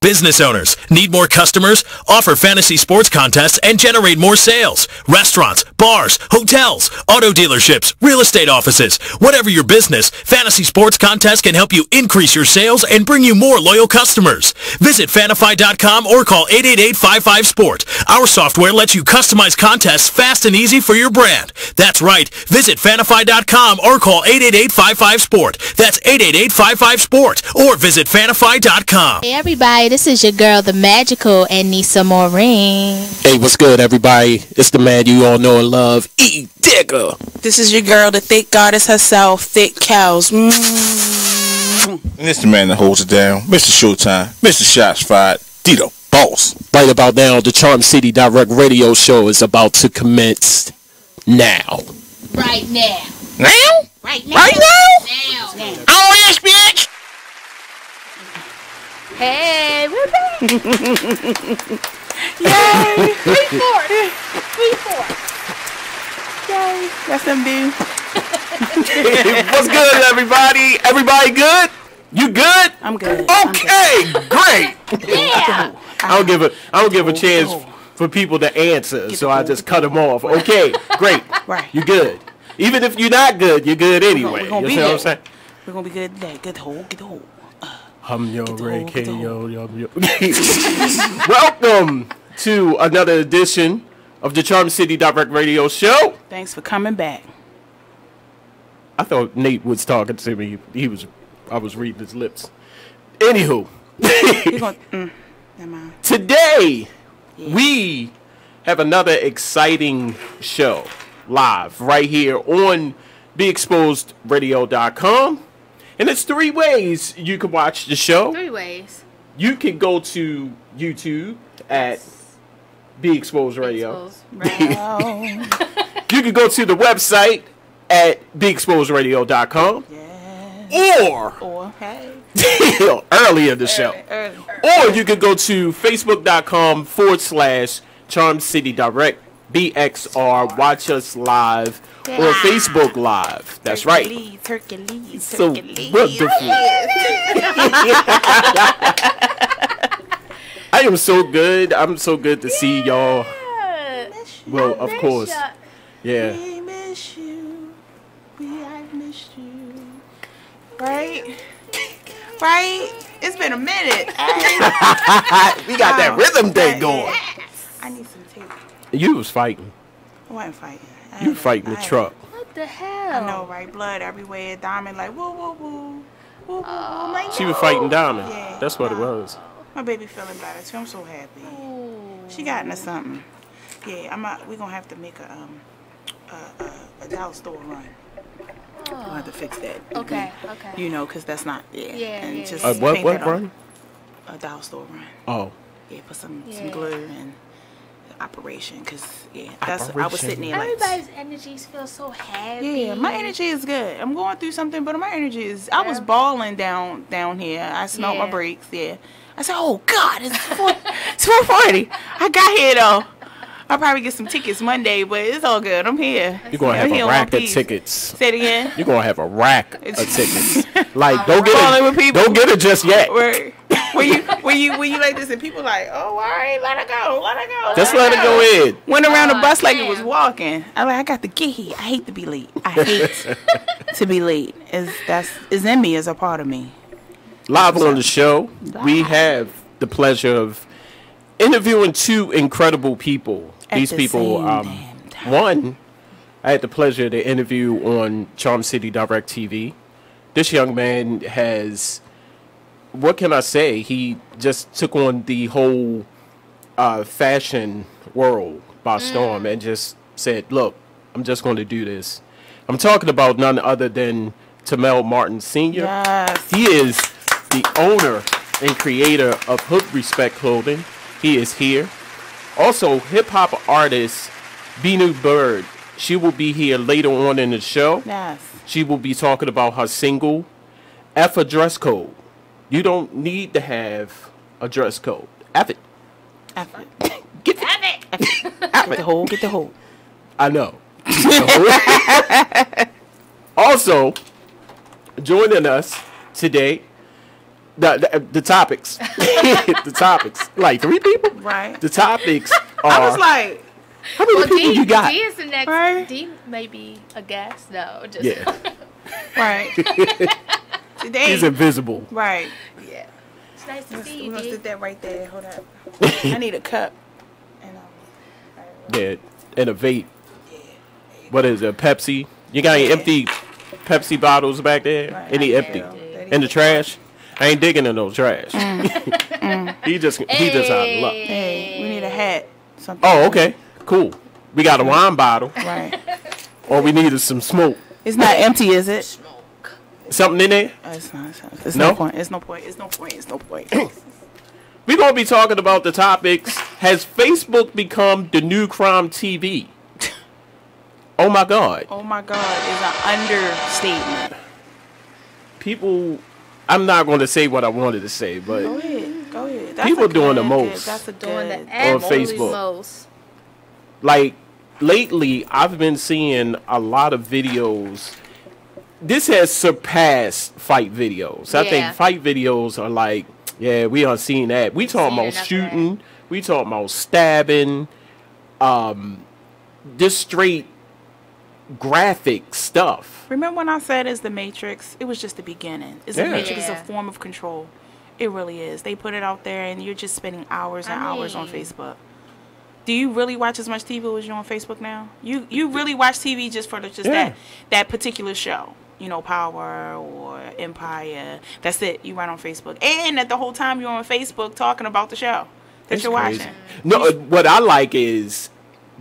Business owners, need more customers? Offer fantasy sports contests and generate more sales. Restaurants, bars, hotels, auto dealerships, real estate offices. Whatever your business, fantasy sports contests can help you increase your sales and bring you more loyal customers. Visit Fanify.com or call 888-55-SPORT. Our software lets you customize contests fast and easy for your brand. That's right. Visit Fanify.com or call 888-55-SPORT. That's 888-55-SPORT or visit Fanify.com. Hey everybody, this is your girl, the magical Aneesah Morine. Hey, what's good, everybody? It's the man you all know and love, Edigga. This is your girl, the thick goddess herself, thick Kelz. And it's the man that holds it down, Mr. Showtime, Mr. Shots Fired, Dito Boss. Right about now, the Charm City Direct Radio Show is about to commence now. Right now. Now? Right now. Right now? Now. Oh, yes, bitch! Hey, we're back. Yay! 3-4. Yay! That's them dude. What's good, everybody? Everybody good? You good? I'm good. Okay, great. Yeah. I don't give a chance for people to answer, so I just cut them off. Okay, great. Right. You good? Even if you're not good, you're good anyway. We're gonna You be see what I'm good. saying? We're gonna be good today. Get the hole. Get the hole. Yo, the Ray, hole, K, get the yo. Welcome to another edition of the Charm City Direct Radio Show. Thanks for coming back. I thought Nate was talking to me. I was reading his lips. Anywho, You're gonna, never mind. today we have another exciting show live right here on BeExposedRadio.com. And it's 3 ways you can watch the show. 3 ways. You can go to YouTube at Be Exposed Radio. Wow. You can go to the website at BeExposedRadio.com. Yeah. Or Hey. early in the show. Early. Or you can go to Facebook.com/Charm City Direct BXR. Watch us live or Facebook Live. That's right. Hercules. So wonderful. I am so good. I'm so good to see y'all. Well, of course. Yeah. We miss you. I miss you. Right? Right? It's been a minute. We got that rhythm thing going. I need some tape. You was fighting. I wasn't fighting. You fighting the truck. What the hell? I know, right? Blood everywhere. Diamond like woo woo woo. Woo woo woo. I'm like, She was fighting Diamond. Yeah. That's what it was. My baby feeling better too. I'm so happy. She got into something. Yeah, we're gonna have to make a dollar store run. We'll have to fix that. Okay. You know, cause that's not and just What paint that on. run? A dollar store run. Oh. Yeah, put some glue and operation, cause that's I was Operation. sitting there like. Everybody's energies feel so happy. Yeah, my energy is good. I'm going through something, but my energy is. I was balling down here. I smelled my brakes. Yeah, I said, "Oh God, it's 4:40. I got here though. I'll probably get some tickets Monday, but it's all good. I'm here. You're gonna have a rack of tickets. Say it again. You're gonna have a rack of tickets. Like don't Balling with people. don't get it just yet. When you like this and people like, oh, all right, let her go. Just let it go in. Went around the bus like damn. it was walking. I got to get here. I hate to be late. I hate to be late. Is in me, is a part of me. Live on the show, we have the pleasure of interviewing 2 incredible people. These the people, same damn time. one, I had the pleasure to interview on Charm City Direct TV. This young man has, what can I say? He just took on the whole fashion world by storm and just said, look, I'm just going to do this. I'm talking about none other than Tamel Martin Sr. Yes. He is the owner and creator of Hood Respect Clothing. He is here. Also, hip-hop artist Byrd. She will be here later on in the show. Yes. She will be talking about her single, F a Dress Code. You don't need to have a dress code. F it. Get the hole. Get the hole. I know. Also, joining us today, The topics. The topics. Like 3 people? Right. The topics are... I was like... How many people you got? D is the next. Right. D may be a guest. No, just Yeah. Right. Today. He's invisible. Right. yeah. It's nice to see We you, gonna D. sit that right there. Hold up. I need a cup. And Yeah. And a vape. What is it? Pepsi? You got any empty Pepsi bottles back there? Right. Any I empty? do. In the trash? I ain't digging in no trash. He just out of luck. Hey, we need a hat. Something. Oh, okay. Cool. We got a wine bottle. Right. All we need is some smoke. It's not empty, is it? Something in there? It's not. It's No? no point. It's no point. It's no point. It's no point. We're going to be talking about the topics. Has Facebook become the new crime TV? Oh, my God. Oh my God, is an understatement. People, I'm not going to say what I wanted to say, but Go ahead. Go ahead. People doing the most. That's a Doing good. the absolute Facebook. most. like lately I've been seeing a lot of videos. This has surpassed fight videos. I Yeah. think fight videos are like, yeah, we are seeing that. We talking Seeing about enough of shooting. We talking about stabbing. This straight graphic stuff. Remember when I said it's the Matrix? It was just the beginning. It's the Yeah. Matrix is a Yeah. form of control. It really is. They put it out there, and you're just spending hours and hours on mean- Facebook. Do you really watch as much TV as you on Facebook now? You really watch TV just for Yeah. that particular show? You know, Power or Empire. That's it. You run on Facebook, and that the whole time you're on Facebook talking about the show that It's you're crazy. watching. No, what I like is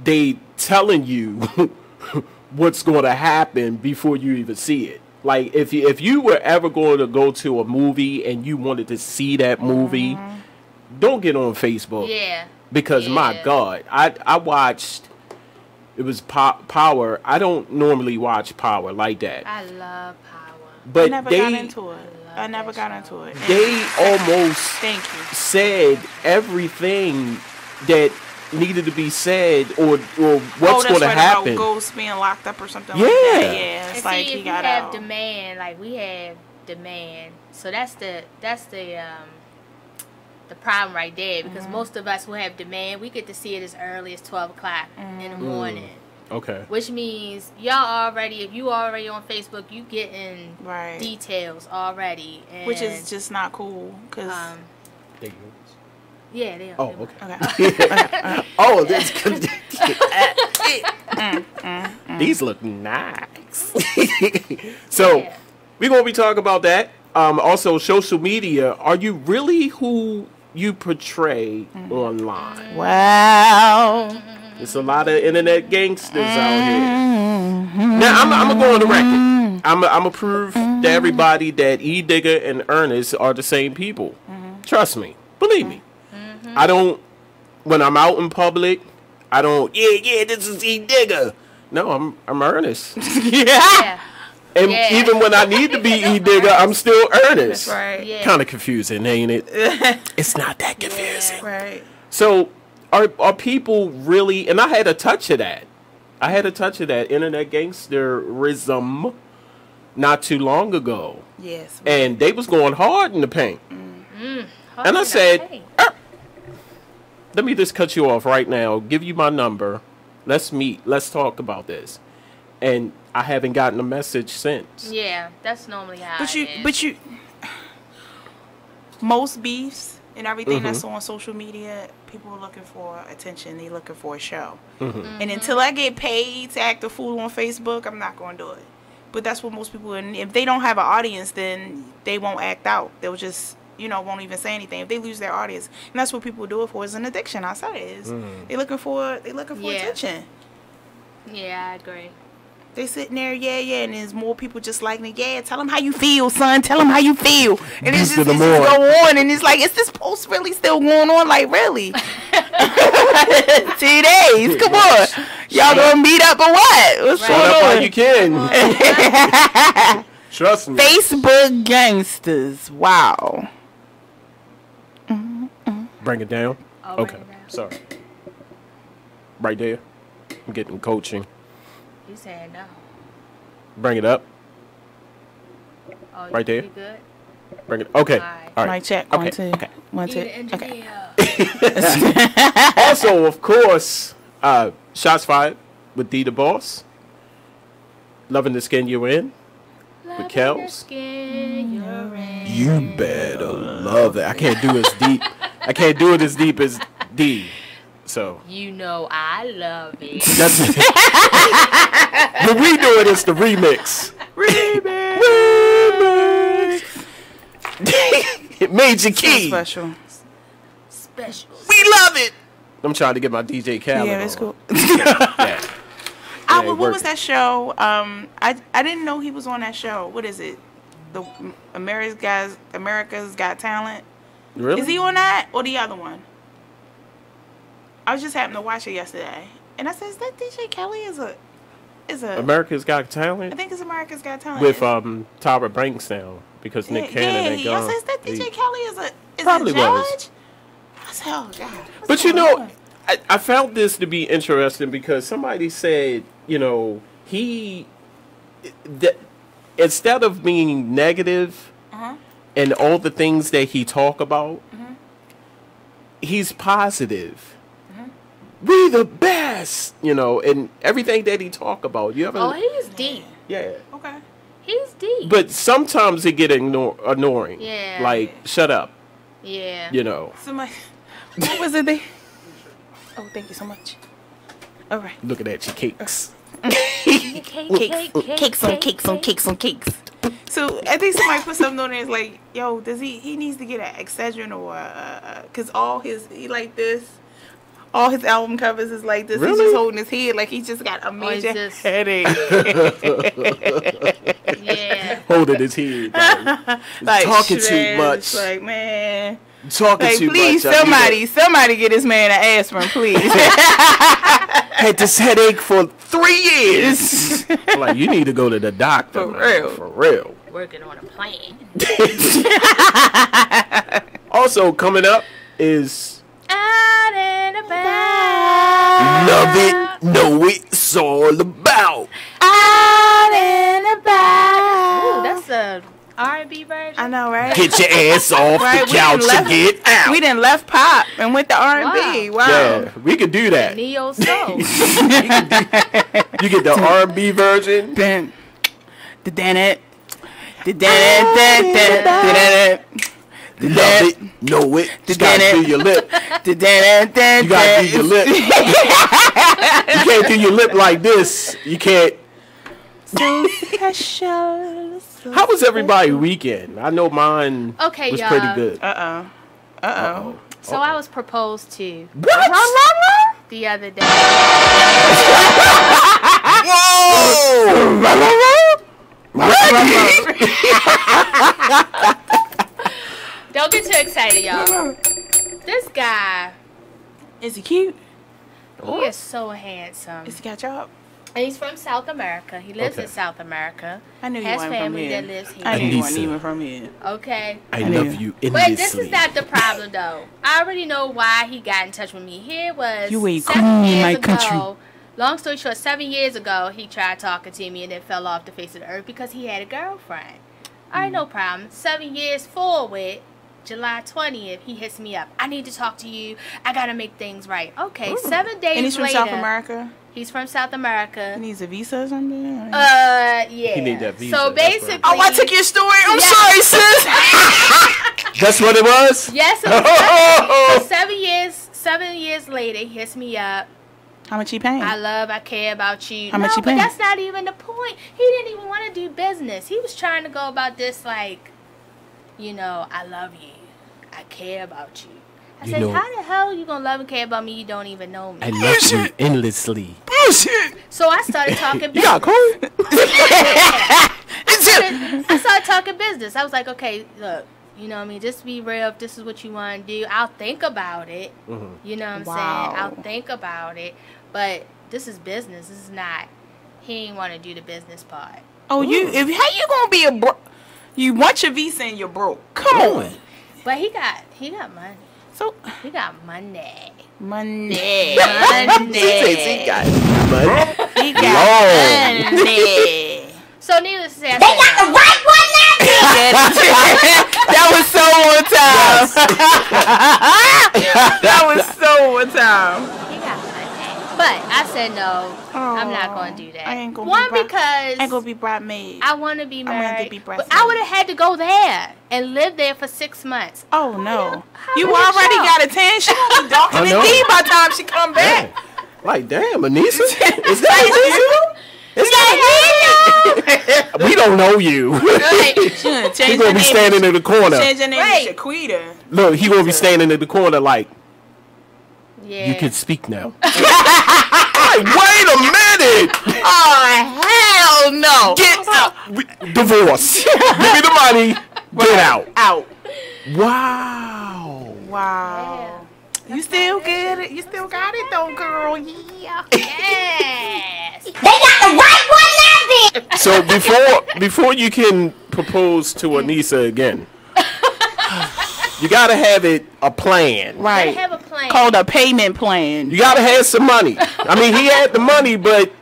they telling you what's going to happen before you even see it. Like if you were ever going to go to a movie and you wanted to see that movie, don't get on Facebook. Yeah. Because my Yeah. God, I watched. It was Power. I don't normally watch Power like that, I love Power. but I never got into it. I never got into it. they almost Thank you. said everything that needed to be said, or what's going to happen. About Ghost being locked up or something Yeah. like that. Yeah, And it's like see, he if got you have out. demand, like we have demand, so that's the problem right there, because most of us who have demand, we get to see it as early as 12 o'clock in the morning. Okay. Which means y'all already, if you already on Facebook, you getting Right. details already, and, Which is just not cool. Cause yeah, they are. Oh, they are. okay. Oh, that's good. These look nice. So, Yeah. we're going to be talking about that. Also, social media. Are you really who you portray online? wow. There's a lot of internet gangsters out here. Now, I'm going to go on the record. I'm going to prove to everybody that Edigga and Ernest are the same people. Trust me. Believe me. I don't, when I'm out in public, I don't, yeah, this is Edigga. No, I'm Ernest. Yeah. And Yeah. even when I need to be Edigga, I'm still Ernest. That's right. Yeah. Kind of confusing, ain't it? It's not that confusing. Right. So, are people really, and I had a touch of that. I had a touch of that internet gangsterism not too long ago. Yes. And they was going hard in the paint. And I said, let me just cut you off right now, give you my number. Let's meet. Let's talk about this. And I haven't gotten a message since. Yeah, that's normally how But it is. but you, most beefs and everything that's on social media, people are looking for attention. They looking for a show. And until I get paid to act a fool on Facebook, I'm not going to do it. But that's what most people. And if they don't have an audience, then they won't act out. They'll just, won't even say anything. If they lose their audience, and that's what people do it for. Is an addiction. I said it is. They looking for Yeah. attention. Yeah, I agree. They sitting there, yeah, and there's more people just like me. Yeah, tell them how you feel, son. Tell them how you feel. And it's just Boosting them go on. on, and it's like, is this post really still going on? Like, really? 2 days, come on. Y'all gonna meet up or what? What's Shut up going while on? you can. Trust me. Facebook gangsters. Wow. Bring it down. I'll Okay. bring it down. Sorry. Right there. I'm getting coaching. You saying no? Bring it up. Oh, Right there. You good? Bring it. Okay. All right. Mic check. Okay. 1, 2. Okay. 1, 2. Need an Okay. engineer. Also, of course, shots fired with D the Boss. Loving the skin you're in. Loving Kelz. the skin you're in. You better love it. I can't do as deep. I can't do it as deep as D. So You know I love it. that's it. When we do it, it's the remix. Major key. Special. Special. We love it. I'm trying to get my DJ Khaled. Yeah, that's on. cool. Yeah. What working. was that show? I didn't know he was on that show. What is it? The America's Got Talent. Really? Is he on that or the other one? I was just happened to watch it yesterday, and I said, "Is that DJ Kelly? Is a America's Got I Talent think it's America's Got Talent with Tyra Banks now because Nick Cannon ain't I gone. said, "Is that DJ Kelly? Is a Probably judge?" was. I said, "Oh God." what's But you going know, on? I found this to be interesting because somebody said, you know, instead of being negative and all the things that he talk about, he's positive. We the best, you know, and everything that he talk about. You ever? Oh, he's deep. Yeah. Okay. He's deep. But sometimes it get annoying. Yeah. Like, shut up, Yeah. you know. Somebody, what was it? Oh, thank you so much. All right. Looking at your cakes. Cakes on cakes. So I think somebody put something on there. It's like, yo, does he needs to get an Excedrin or because all his album covers is like this. Really? He's just holding his head like he's just got a major just- headache. Yeah. Holding his head. Like talking too stressed, much. Like man, Talking like too please much. I need somebody get this man an aspirin, please. had this headache for 3 years. Like, you need to go to the doctor. For man. real. For real. Working on a plan. Also, coming up is Out and about. Love It, Know It, It's All About. Out and about. Ooh, that's a R&B version. I know, right? Get your ass off Right, the we couch done and get out. We done left pop and went to R&B. Wow. Yeah, we could do that. Neo Soul. You get the R&B version. Then, Love it, know it. You gotta do your lip. You gotta do your lip. You can't do your lip like this. You can't. So special. How was everybody's weekend? I know mine Okay, was y'all. pretty good. So I was proposed to What? the other day. Don't get too excited, y'all. This guy, Is he cute? he is so handsome. Is he got job? And he's from South America. He lives Okay. in South America. I knew you Has wasn't from family here. that lives here. I knew you wasn't Aneesah. even from here. Okay. I knew. love you But endlessly. this is not the problem, though. I already know why he got in touch with me. Here was You a 7 queen in years my ago. country. Long story short, 7 years ago, he tried talking to me and then fell off the face of the earth because he had a girlfriend. All right, no problem. 7 years forward, July 20th, he hits me up. I need to talk to you. I got to make things right. Okay, 7 days And he's from later. South America? He's from South America. He needs a visa or something? Yeah. He need that visa, So that's right. basically. Oh, I took your story. I'm Yeah. sorry, sis. That's what it was? Yes, it was 7 years later, he hits me up. How much he paying? I care about you. How much you but paying? that's not even the point. He didn't even want to do business. He was trying to go about this like, I love you. I care about you. I You said, know- how the hell you gonna love and care about me? You don't even know me. I love you endlessly. So I started talking You got business. cold? I started talking business. I was like, okay, look, just be real. If this is what you want to do, I'll think about it. You know what I'm Wow. saying? I'll think about it. But this is business. This is not. He ain't want to do the business part. Oh, how you gonna be a broke? You want your visa and you're broke. Come on. But he got money. So He got money. Monday. He got money. He got money. So needless to say, I said, That was so one time. That was so one time. He got money. But I said no. I'm not going to do that. I ain't gonna because I ain't gonna be bridesmaid. I want to be married. be But I would have had to go there and live there for 6 months. Oh no! How You would already show? got a tan. She gonna be darker than me by the time she come back. Like, damn, Aneesah? Is that you? Is that me? We don't know you. Right. He gonna be standing in the corner. Change your name Right. to Shaquita. Look, he gonna be standing in the corner like, Yeah. you can speak now. Like, wait a minute! Oh hell no! Get out! Divorce. Give me the money. Get out. Out. Wow. Wow. You still get it? You still got it though, girl. Yeah. Yes. They got the right one now, bitch. So before you can propose to Aneesah again, you gotta have a plan. Right. Gotta have a plan. Called a payment plan. You gotta have some money. I mean, he had the money, but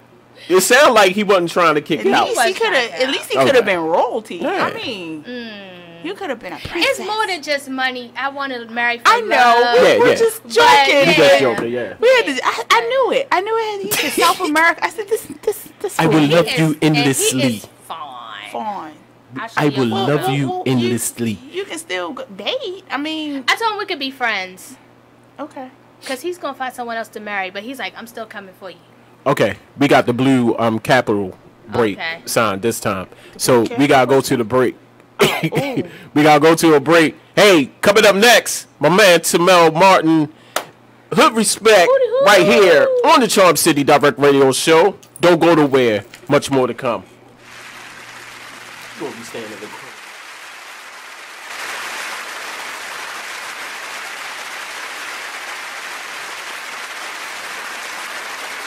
it sounded like he wasn't trying to kick it out. At least he could have been royalty. Yeah. I mean, you could have been a princess. It's more than just money. I want to marry for I know. love. Yeah, We're yeah. just But, joking. You just joking, yeah. We had to, I knew it. I knew it. He's South America. I said this. I will fine. love He you is- endlessly. And he is fine. Fine. I will love you endlessly. You can still date. I mean, I told him we could be friends. okay. Because he's going to find someone else to marry. But he's like, I'm still coming for you. Okay, we got the blue capital break Okay. sign this time. So we gotta go to the break. ooh. We gotta go to a break. Hey, coming up next, my man Tamel Martin, Hood Respect, Hooty hoo. right here on the Charm City Direct Radio Show. Don't go nowhere. Much more to come. Gonna be staying in the corner.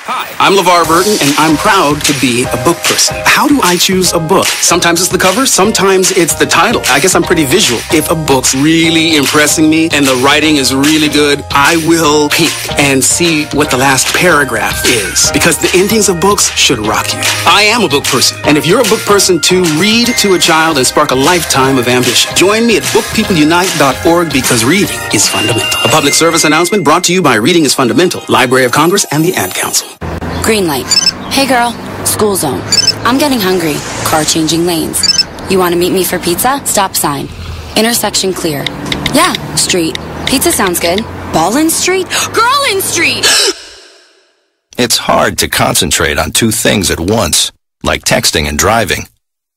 Hi, I'm LeVar Burton, and I'm proud to be a book person. How do I choose a book? Sometimes it's the cover, sometimes it's the title. I guess I'm pretty visual. If a book's really impressing me and the writing is really good, I will peek and see what the last paragraph is. Because the endings of books should rock you. I am a book person, and if you're a book person too, read to a child and spark a lifetime of ambition. Join me at bookpeopleunite.org because reading is fundamental. A public service announcement brought to you by Reading is Fundamental, Library of Congress, and the Ad Council. Green light. Hey girl, school zone. I'm getting hungry. Car changing lanes. You want to meet me for pizza? Stop sign. Intersection clear. Yeah, street. Pizza sounds good. Ballin' Street? Girlin' Street! It's hard to concentrate on two things at once, like texting and driving.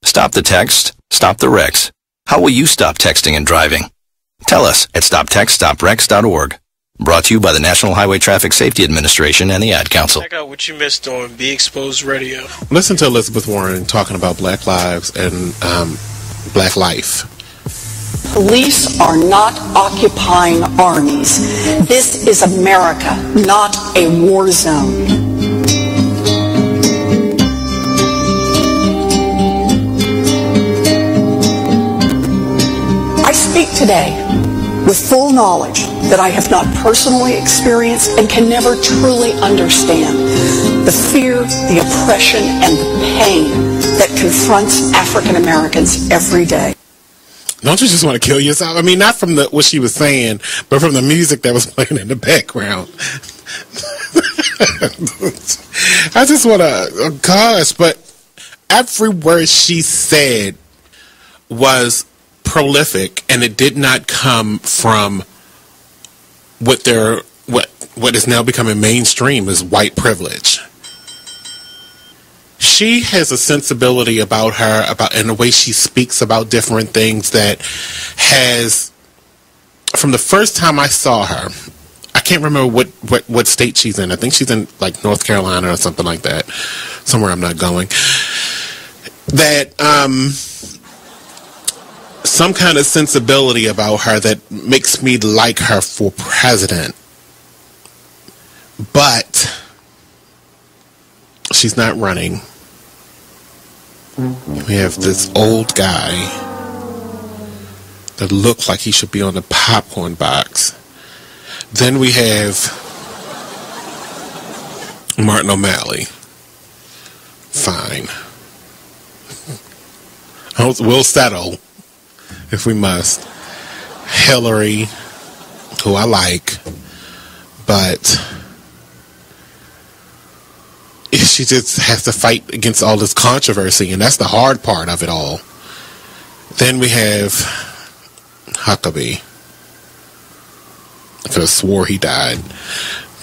Stop the text, stop the wrecks. How will you stop texting and driving? Tell us at stoptextstopwrecks.org. Brought to you by the National Highway Traffic Safety Administration and the Ad Council. Check out what you missed on Be Exposed Radio. Listen to Elizabeth Warren talking about Black lives and Black life. Police are not occupying armies. This is America, not a war zone. I speak today with full knowledge that I have not personally experienced and can never truly understand the fear, the oppression, and the pain that confronts African Americans every day. Don't you just want to kill yourself? I mean, not from what she was saying, but from the music that was playing in the background. I just want to, gosh, but every word she said was prolific, and it did not come from what is now becoming mainstream as white privilege. She has a sensibility about her, and the way she speaks about different things that has, from the first time I saw her, I can't remember what state she's in. I think she's in like North Carolina or something like that, somewhere I'm not going. That some kind of sensibility about her that makes me like her for president. But she's not running. We have this old guy that looks like he should be on the popcorn box. Then we have Martin O'Malley. Fine. We'll settle if we must. Hillary, who I like, but she just has to fight against all this controversy, and that's the hard part of it all. Then we have Huckabee. I could have swore he died,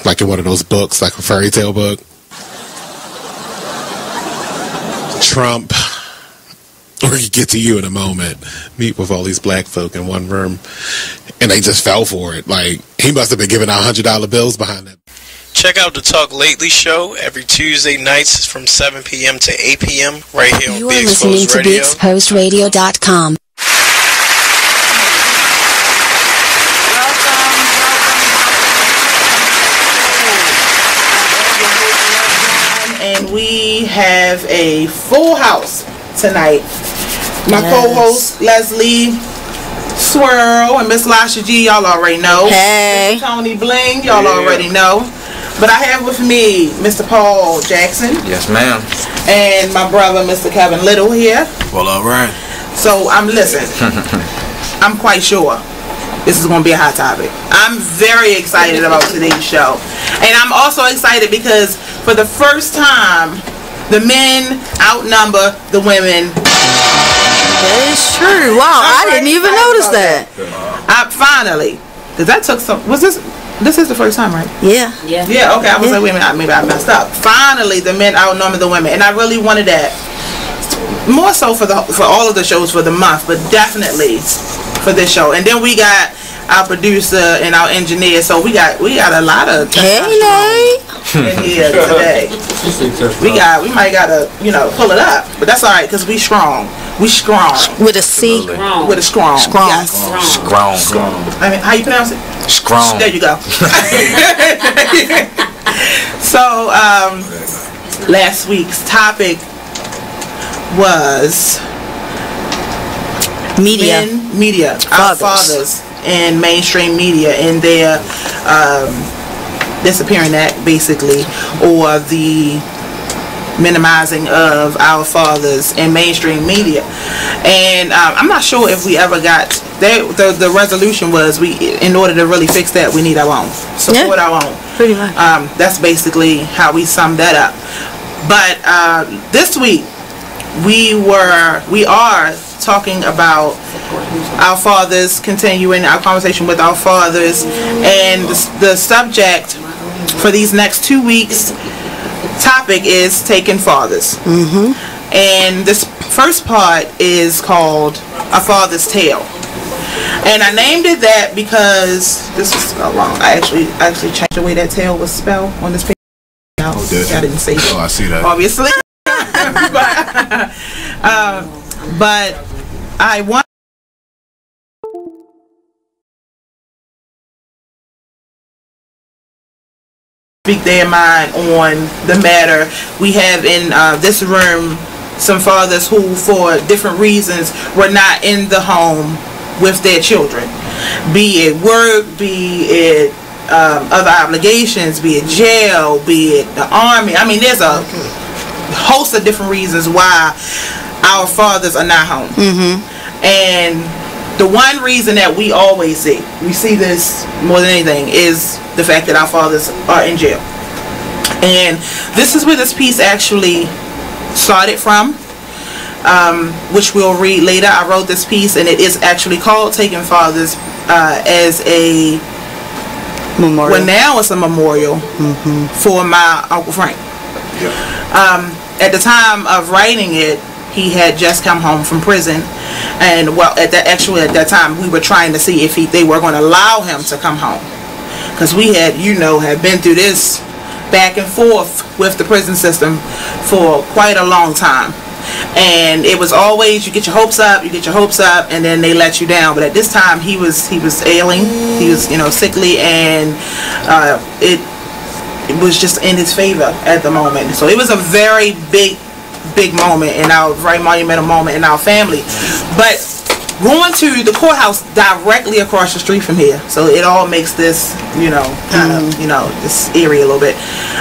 like in one of those books, like a fairy tale book. Trump, we're going to get to you in a moment, meet with all these black folk in one room, and they just fell for it. Like, he must have been giving out $100 bills behind that. Check out the Talk Lately show every Tuesday nights from 7 p.m. to 8 p.m. right here on You are Be listening Exposed to Radio. BeExposedRadio.com. And we have a full house tonight. My co-host Leslie Swirl and Miss Lasha G, y'all already know. Hey. Mr. Tony Bling, y'all already know. But I have with me Mr. Paul Jackson. Yes, ma'am. And my brother, Mr. Kevin Little here. Well, all right. So I'm quite sure this is going to be a hot topic. I'm very excited about today's show. And I'm also excited because for the first time, the men outnumber the women. That is true. Wow, I didn't even notice that. Finally. Because that took some... This is the first time, right? Yeah. Yeah, okay. I was like, wait a minute, maybe I messed up. Finally, the men outnumber the women. And I really wanted that. More so for all of the shows for the month, but definitely for this show. And then we got our producer and our engineer, so we got a lot of in here today. We might gotta pull it up, but that's all right because we strong. With a C. With a strong. Yes. Strong. I mean, how you pronounce it? Strong. There you go. So last week's topic was media, our fathers in mainstream media and their disappearing act, basically, or the minimizing of our fathers in mainstream media. And I'm not sure if we ever got the resolution was in order to really fix that, we need our own, support our own. Pretty much. That's basically how we sum that up. But this week we are talking about our fathers, continuing our conversation with our fathers, and the subject for these next 2 weeks topic is taking fathers. And this first part is called A Father's Tale, and I named it that because this is long. I actually changed the way that tale was spelled on this page. I didn't say it. I see that. Obviously. But I want speak their mind on the matter. We have in this room some fathers who, for different reasons, were not in the home with their children, be it work, be it other obligations, be it jail, be it the army. I mean, there's a host of different reasons why our fathers are not home. And the one reason that we always see this more than anything, is the fact that our fathers are in jail. And this is where this piece actually started from, which we'll read later. I wrote this piece, and it is actually called Taking Fathers, as a memorial. Well, now it's a memorial for my Uncle Frank. At the time of writing it, he had just come home from prison, and at that time we were trying to see if they were going to allow him to come home, because we had been through this back and forth with the prison system for quite a long time, and it was always you get your hopes up, and then they let you down. But at this time he was ailing, he was sickly, and it was just in his favor at the moment. So it was a very big moment, and very monumental moment in our family. But going to the courthouse directly across the street from here, so it all makes this kind of this eerie a little bit.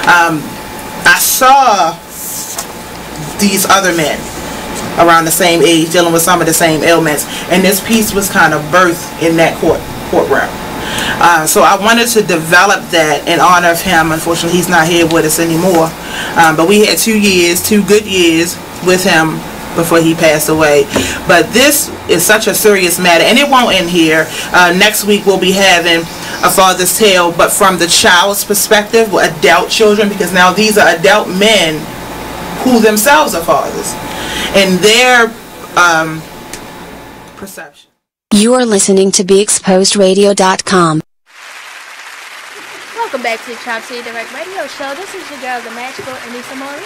I saw these other men around the same age, dealing with some of the same ailments. And this piece was kind of birthed in that courtroom. So I wanted to develop that in honor of him. Unfortunately, he's not here with us anymore. But we had 2 good years with him before he passed away. But this is such a serious matter, and it won't end here. Next week we'll be having a father's tale, but from the child's perspective, with adult children, because now these are adult men who themselves are fathers, and their perception. You are listening to BeExposedRadio.com. Welcome back to the Chop City Direct Radio Show. This is your girl, the magical Aneesah Morine.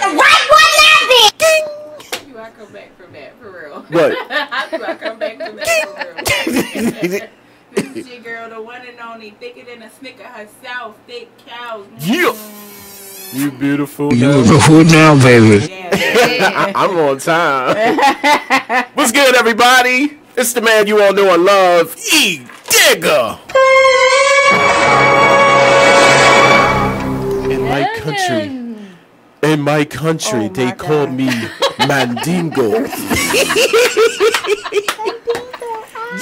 Right one laughing. You I come back from that for real. What? How do I come back from that for real? This is your girl, the one and only, thicker than a Snicker herself, thick cows. Yeah. You beautiful. Beautiful now, baby. I'm on time. What's good, everybody? It's the man you all know and love, Edigga. In my country, they call me Mandingo.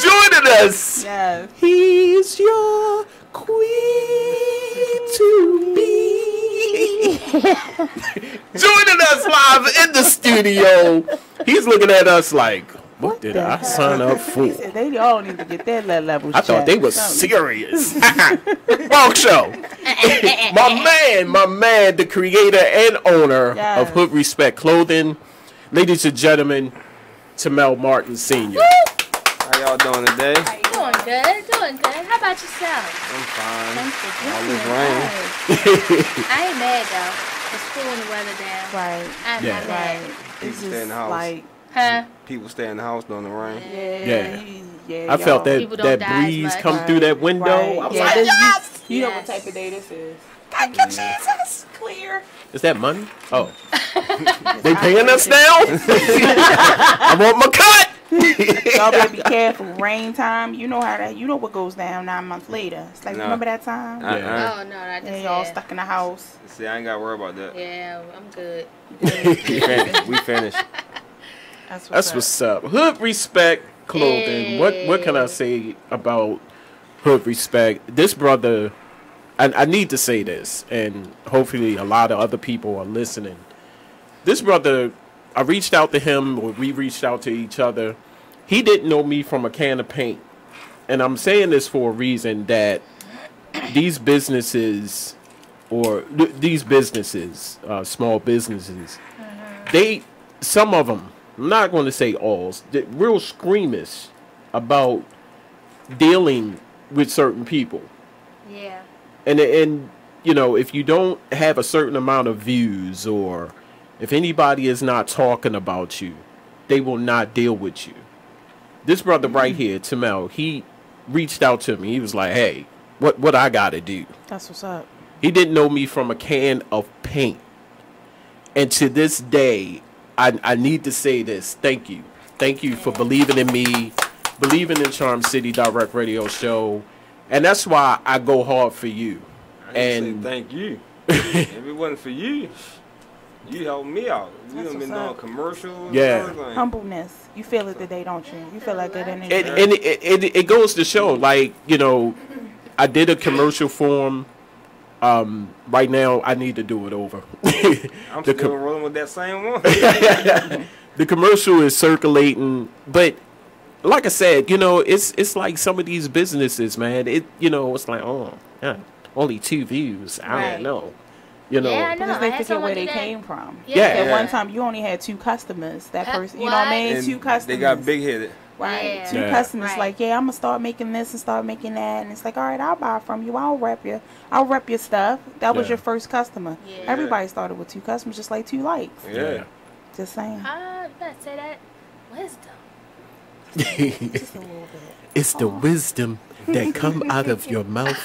Joining us, yes. He's your queen to be. Joining us live in the studio. He's looking at us like, what did I sign up for? They all need to get that level. I thought they were serious. Wrong show. my man, the creator and owner of Hood Respect Clothing. Ladies and gentlemen, Tamel Martin Sr. How y'all doing today? Doing good. How about yourself? I'm fine. All this rain. I ain't mad though. It's cooling the weather down. Right. I'm not mad. People stay in the house. Like, huh? People stay in the house during the rain. Yeah. I felt that breeze come through that window. Right. I was like, yes! You know what type of day this is. Thank you, Jesus. Clear. Is that money? Oh. They paying us now? I want my cut. Y'all better be careful. Rain time. You know how that. You know what goes down 9 months later. It's like, remember that time? Yeah. Oh no, I just y'all stuck in the house. See, I ain't got to worry about that. Yeah, I'm good. We finished. That's what's up. Hood Respect Clothing. Hey. What can I say about Hood Respect? This brother, I need to say this, and hopefully a lot of other people are listening. This brother, I reached out to him, or we reached out to each other. He didn't know me from a can of paint. And I'm saying this for a reason, that these businesses, small businesses, some of them, I'm not going to say all, they're real squeamish about dealing with certain people. Yeah. And you know, if you don't have a certain amount of views, or if anybody is not talking about you, they will not deal with you. This brother right here, Tamel, he reached out to me. He was like, hey, what I got to do? That's what's up. He didn't know me from a can of paint. And to this day, I need to say this. Thank you. Thank you for believing in me, believing in Charm City Direct Radio Show. And that's why I go hard for you. Say thank you. If it wasn't for you, you helped me out. You done been doing commercials. Yeah. Humbleness. You feel it today, don't you? You feel like good energy. And it goes to show, like, you know, I did a commercial for him. Right now, I need to do it over. I'm still rolling with that same one. The commercial is circulating, but like I said, you know, it's like some of these businesses, man. It's like, oh, yeah, only 2 views. I don't know. You know, yeah, I know. Because they forget where they came from. Yeah. At one time, you only had 2 customers. That person, you know what I mean? And 2 customers. They got big headed. Right. Yeah. 2 customers like, yeah, I'm gonna start making this and start making that, and it's like, all right, I'll buy from you. I'll rep your stuff. That was your first customer. Yeah. Everybody started with 2 customers, just like 2 likes. Yeah. Just saying. You better say that. Wisdom. Just a little bit. It's the wisdom that come out of your mouth.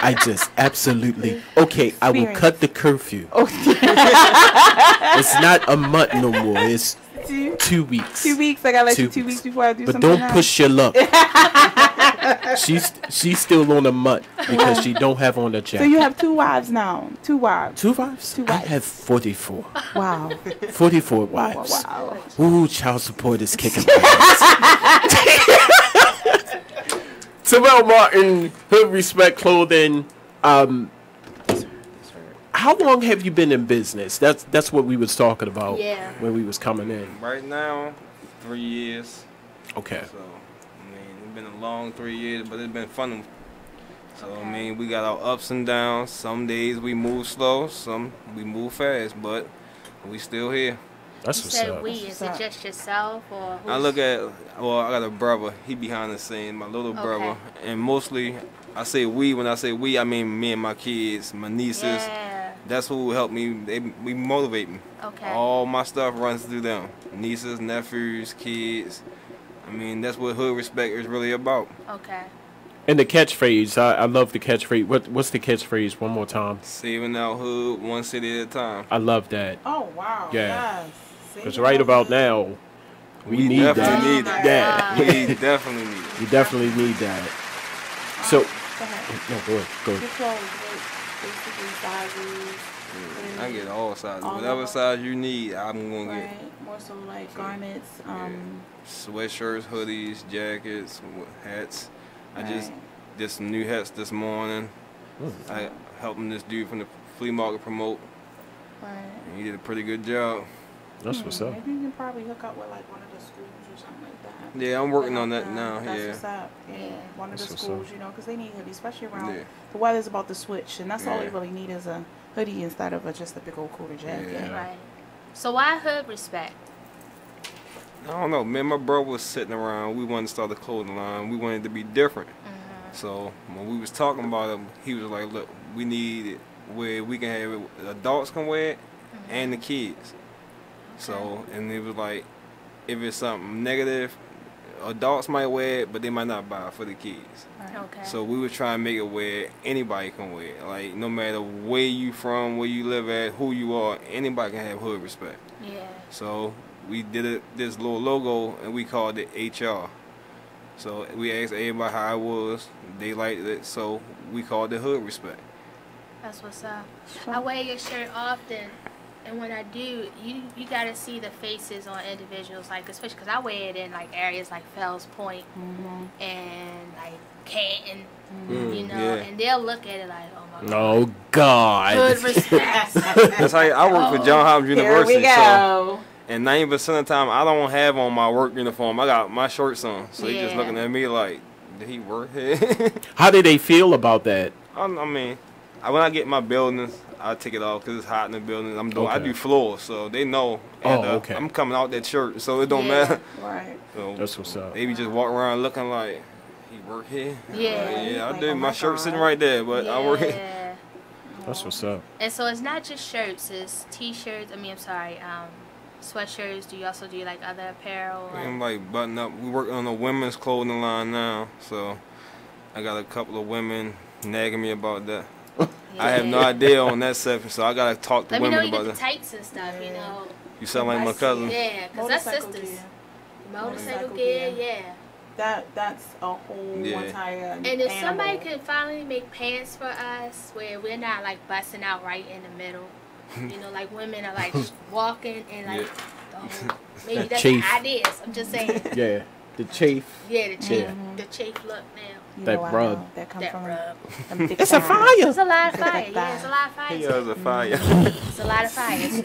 I just absolutely okay. I will cut the curfew. It's not a month no more. It's 2 weeks. 2 weeks. I gotta let you 2 weeks before I do but something. But don't push your luck. She's still on a month because she don't have on a jacket. So you have 2 wives now. 2 wives. 2 wives? 2 I wives. have 44. Wow. 44 wives. Wow. Ooh, child support is kicking my ass. Tamel Martin, Hood Respect Clothing. How long have you been in business? That's what we was talking about when we was coming in. Right now, 3 years. Okay. So, I mean, it's been a long 3 years, but it's been fun. So, I mean, we got our ups and downs. Some days we move slow, some we move fast, but we still here. That's you what's said up. we. Is it just yourself or who's... I look at, well, I got a brother. He behind the scenes, my little brother. And mostly, I say we. When I say we, I mean me and my kids, my nieces. Yeah. That's who help me. We motivate me. Okay. All my stuff runs through them. Nieces, nephews, kids. I mean, that's what Hood Respect is really about. Okay. And the catchphrase, I love the catchphrase. What's the catchphrase? One more time. Saving our hood, one city at a time. I love that. Oh, wow. Yeah. Yes. Because right about now, we need that. Definitely need that. Yeah. We definitely need it. We definitely need that. So, Go ahead. no, go ahead. Go ahead. Your clothes, basically sizes. I get all sizes. All Whatever of size you need, I'm going to get. Right. More so like garments. Sweatshirts, hoodies, jackets, hats. I just did some new hats this morning. I helping this dude from the flea market promote. Right. And he did a pretty good job. That's what's up. Maybe you can probably hook up with like one of the schools or something like that. Yeah, I'm working on that now. That's what's up. Yeah, one of the schools, you know, because they need hoodies, especially around the weather's about to switch, and that's all they really need is a hoodie instead of just a big old cooler jacket. Yeah. Right. So why Hood Respect? I don't know. Me and my brother was sitting around. We wanted to start a clothing line. We wanted to be different. So when we was talking about it, he was like, "Look, we need it where we can have it. Adults can wear it, and the kids." So and it was like, if it's something negative, adults might wear it, but they might not buy it for the kids. Okay. So we were trying to make it where anybody can wear it. Like no matter where you from, where you live at, who you are, anybody can have Hood Respect. Yeah. So we did this little logo and we called it HR. So we asked everybody how it was. They liked it, so we called it Hood Respect. That's what's up. I wear your shirt often, and when I do, you gotta see the faces on individuals, like especially because I wear it in like areas like Fells Point and like Canton, you know, and they'll look at it like, oh my God. Oh God. Hood Respect. That's how I work for Johns Hopkins University. Here we go. So, and 90% of the time, I don't have on my work uniform. I got my shorts on. So they just looking at me like, did he work here? How did they feel about that? I mean, when I get my buildings, I take it off because it's hot in the building. I do floors, so they know. And, okay. I'm coming out that shirt, so it don't matter. Right. So that's what's up. They be just walking around looking like, he work here? Yeah. Yeah, I do. My shirt sitting right there, but I work here. That's what's up. And so it's not just shirts, it's t-shirts, sweatshirts. Do you also do like other apparel? I'm like button up. We working on a women's clothing line now, so I got a couple of women nagging me about that. I have no idea on that section, so I gotta talk to women about that. Let me know you get the tights and stuff, you know. You sound like my cousin. Yeah, because that's sisters. Motorcycle gear, yeah. That's a whole entire And if somebody could finally make pants for us where we're not like busting out right in the middle, you know, like women are like walking and like, maybe that's the ideas. I'm just saying. Yeah, the chafe. Yeah, the chafe. The chafe look now. That rub. That comes from rub. It's a fire. It's a lot of fire. Yeah, it's a lot of fire. Yeah, it's a fire. It's a lot of fires.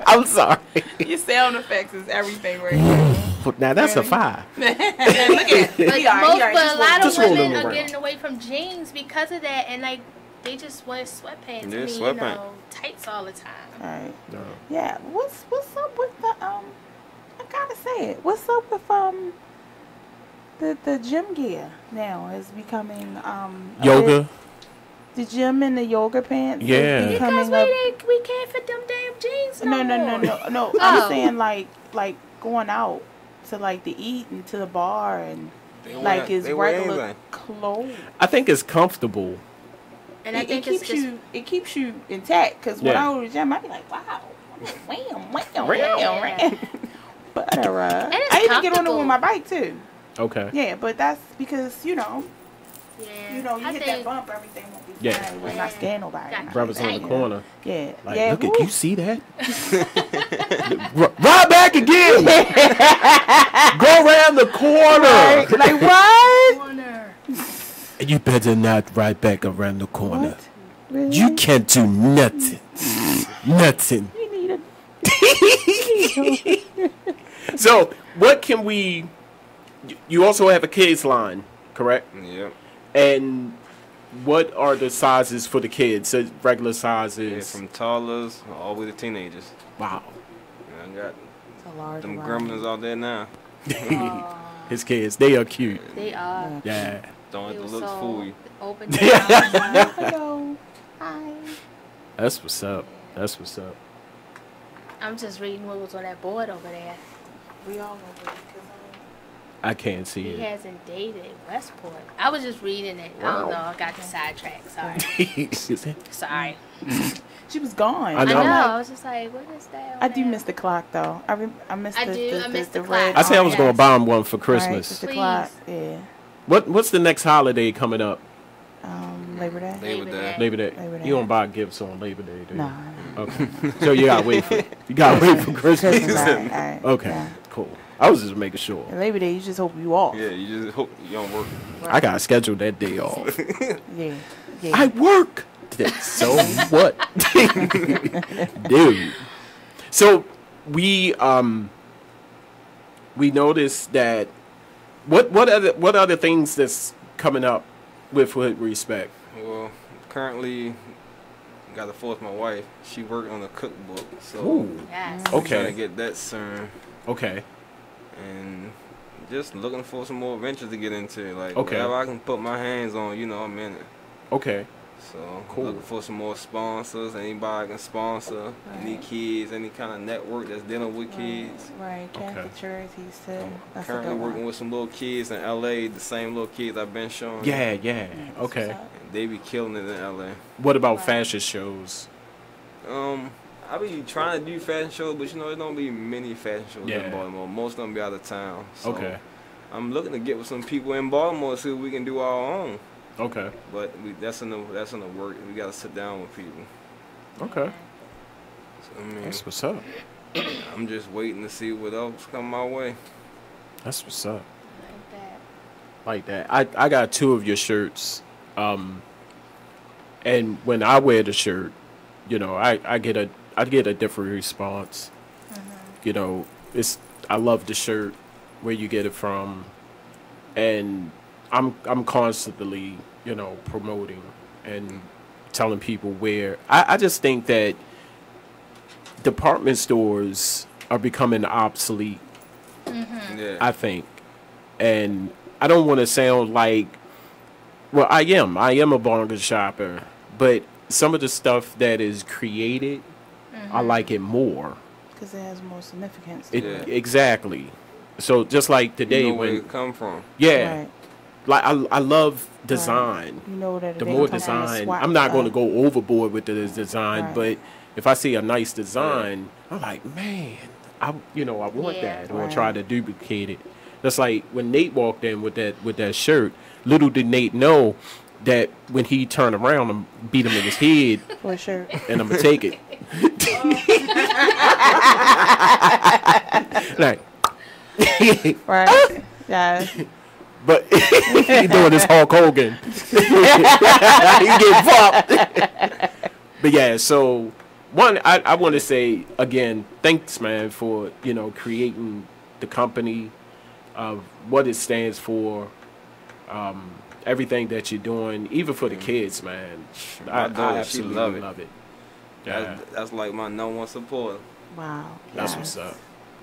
I'm sorry. Your sound effects is everything right now. Now that's a fire. Look at but a lot of women are getting away from jeans because of that, and like they just wear sweatpants. You know, tights all the time. Right. Yeah. What's up with the I gotta say it. What's up with the gym gear now is becoming yoga. The gym and the yoga pants. Yeah. Because we can't fit them damn jeans. No. I'm saying like going out to like to eat and to the bar and like it's regular clothes. I think it's comfortable. And I think it keeps you intact. Because when I go to the gym, I be like, wow, wham. Whatever. And it's I even get on it comfortable. with my bike too. Okay. Yeah, but that's because you hit I that think- bump, everything will be Yeah. fine. We're not scaring nobody. Brothers on the corner. Yeah. Like, yeah. look at woo. you see that? Ride back again. Go around the corner. Right. Like what? You better not ride back around the corner. What? Really? You can't do nothing. Nothing. You need a. So, what can we? You also have a kids line, correct? Yep. And what are the sizes for the kids? So regular Yeah, sizes. from toddlers all the way to teenagers. Wow. I got a large them variety. gremlins out there now. His kids, they are cute. They are. Yeah. Don't let They the were looks so fool you. Open. Hello. Hi. That's what's up. That's what's up. I'm just reading what was on that board over there. We all know that. I can't see He it. hasn't dated Westport. I was just reading it. I don't know. I got the sidetrack. Sorry. Sorry. She was gone. I know. I was just like, what is that? I do miss the clock though. I miss I the do. I miss the red. I said I was gonna yes. buy him one for Right, Christmas. just the clock. Yeah. What's the next holiday coming up? Labor Day. Labor Day. Labor Day. Labor Day. You don't buy gifts on Labor Day, do you? No. Okay. So you gotta wait for Christmas. Christmas, right. Okay. Yeah. Cool. I was just making sure. Labor Day, you just hope you off. Yeah, you just hope you don't work. I gotta schedule that day off. Yeah. I work. So what, dude? So we noticed that what other things that's coming up with respect? Well, currently, got to force my wife. She working on a cookbook, so Ooh. Yes. I'm Okay. trying to get that soon. Okay. And just looking for some more ventures to get into. Like, Okay. whatever I can put my hands on, I'm in it. Okay. So, Cool. looking for some more sponsors. Anybody can sponsor. Any kids, any kind of network that's dealing with kids. Right. Catholic charities too. That's a Currently good working one. with some little kids in LA, the same little kids I've been showing. Yeah. Yeah. Okay. And they be killing it in LA. What about fashion shows? I be trying to do fashion shows, but there don't be many fashion shows Yeah. in Baltimore. Most of them be out of town. So Okay. I'm looking to get with some people in Baltimore to see if we can do our own. Okay. But that's in the work. We gotta sit down with people. Okay. So, I mean, That's what's up. I'm just waiting to see what else come my way. That's what's up. Like that. I got 2 of your shirts. And when I wear the shirt, I get a different response. I love the shirt, where you get it from, and I'm constantly, promoting and telling people where. I just think that department stores are becoming obsolete. Yeah. I think, and I don't want to sound like, well, I am a bargain shopper, but some of the stuff that is created, I like it more. Because it has more significance. Exactly. So just like today, You know where when it come from. yeah, Right. like I love design. You know that The they more come from a design, swap I'm not going to shop. go overboard with the design, Right. but if I see a nice design, I'm like, man, I want Yeah. that, or Right. try to duplicate it. That's like when Nate walked in with that shirt. Little did Nate know that when he turned around and beat him in his head, For a shirt. and I'm gonna take it. Like, Right. Yeah. but he doing this Hulk Hogan. He get popped. But yeah, so one, I want to say again, thanks, man, for creating the company, of what it stands for, everything that you're doing, even for the kids, man. My I daughter, she absolutely love it. Yeah, That's like my #1 supporter. Wow. that's what's up.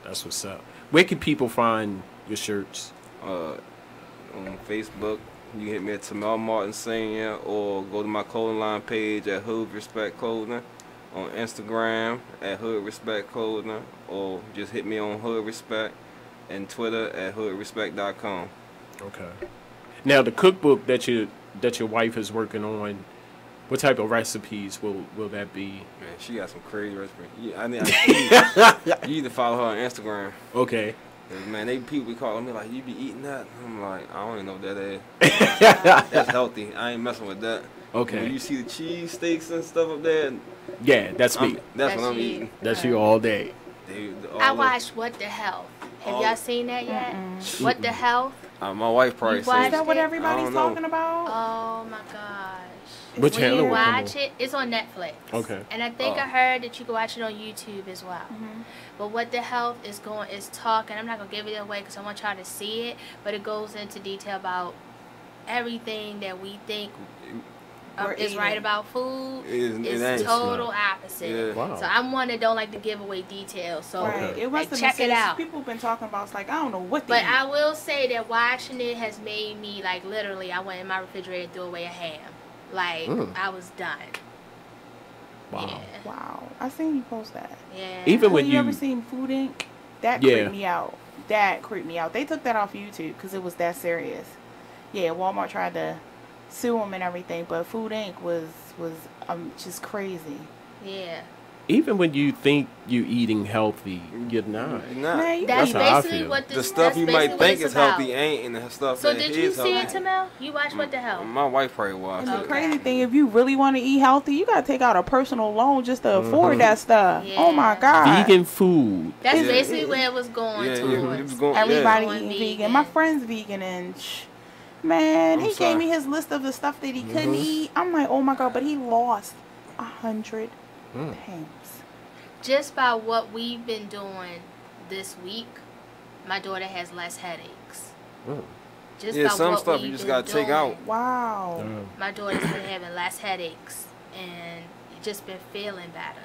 That's what's up. Where can people find your shirts? On Facebook, you can hit me at Tamel Martin Senior, or go to my clothing line page at Hood Respect Clothing. On Instagram at Hood Respect Clothing, or just hit me on Hood Respect, and Twitter at hoodrespect.com. Okay. Now the cookbook that your wife is working on, What type of recipes will that be? Man, she got some crazy recipes. Yeah, you need to follow her on Instagram. Okay. Man, people be calling me like, you be eating that? I'm like, I don't even know what that is. That's healthy. I ain't messing with that. Okay. When you see the cheese steaks and stuff up there, yeah, that's me. That's what I'm eating. That's you all day. I watched What the Health. Have y'all seen that yet? What the Health? My wife probably said. Is that what everybody's talking about? Oh my gosh. Which when channel? you watch it, it's on Netflix. Okay. And I think I heard that you can watch it on YouTube as well. But What the Health is talking. I'm not gonna give it away because I want y'all to see it. But it goes into detail about everything that we think is right about food. It's total opposite. Yeah. Wow. So I'm one that don't like to give away details. So it was check it out. People have been talking about. It's like I don't know what. But I will say that watching it has made me like literally. I went in my refrigerator and threw away a ham. Like I was done. Wow. Yeah. Wow. I seen you post that. Yeah. Even when you ever seen Food Inc? That creeped me out. That creeped me out. They took that off YouTube because it was that serious. Yeah, Walmart tried to sue them and everything, but Food Inc. was just crazy. Yeah. Even when you think you eating healthy, you're not. Man, that's how I basically feel. what The stuff you might think is healthy ain't, and the stuff So that did is you see healthy. it, Tamel? You watched What the Hell? My wife probably watched And it. the crazy thing, if you really want to eat healthy, you gotta take out a personal loan just to afford that stuff. Yeah. Oh my God. Vegan food. That's basically where it was going towards. Everybody eating vegan. My friend's vegan and man, he sorry. gave me his list of the stuff that he couldn't eat. I'm like, oh my God, but he lost 100 pounds. Just by what we've been doing this week, my daughter has less headaches. Just by some what stuff we've you just been gotta take doing, out. Wow. My daughter's been having less headaches and just been feeling better.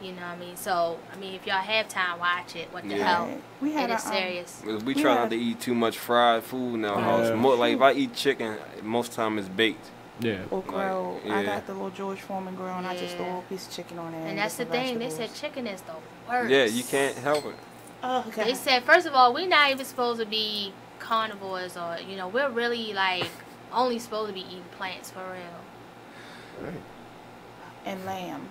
You know what I mean? So, I mean, if y'all have time, watch it. What the hell? It is serious. We try not to eat too much fried food in our house. More, like if I eat chicken, most of the time it's baked. Yeah. Or grill. Like, I got the little George Foreman grill and I just throw a piece of chicken on there. And that's the thing. They said chicken is the worst. Yeah, you can't help it. Oh, God. They said, first of all, we're not even supposed to be carnivores or, you know, we're really like only supposed to be eating plants for real. And lamb.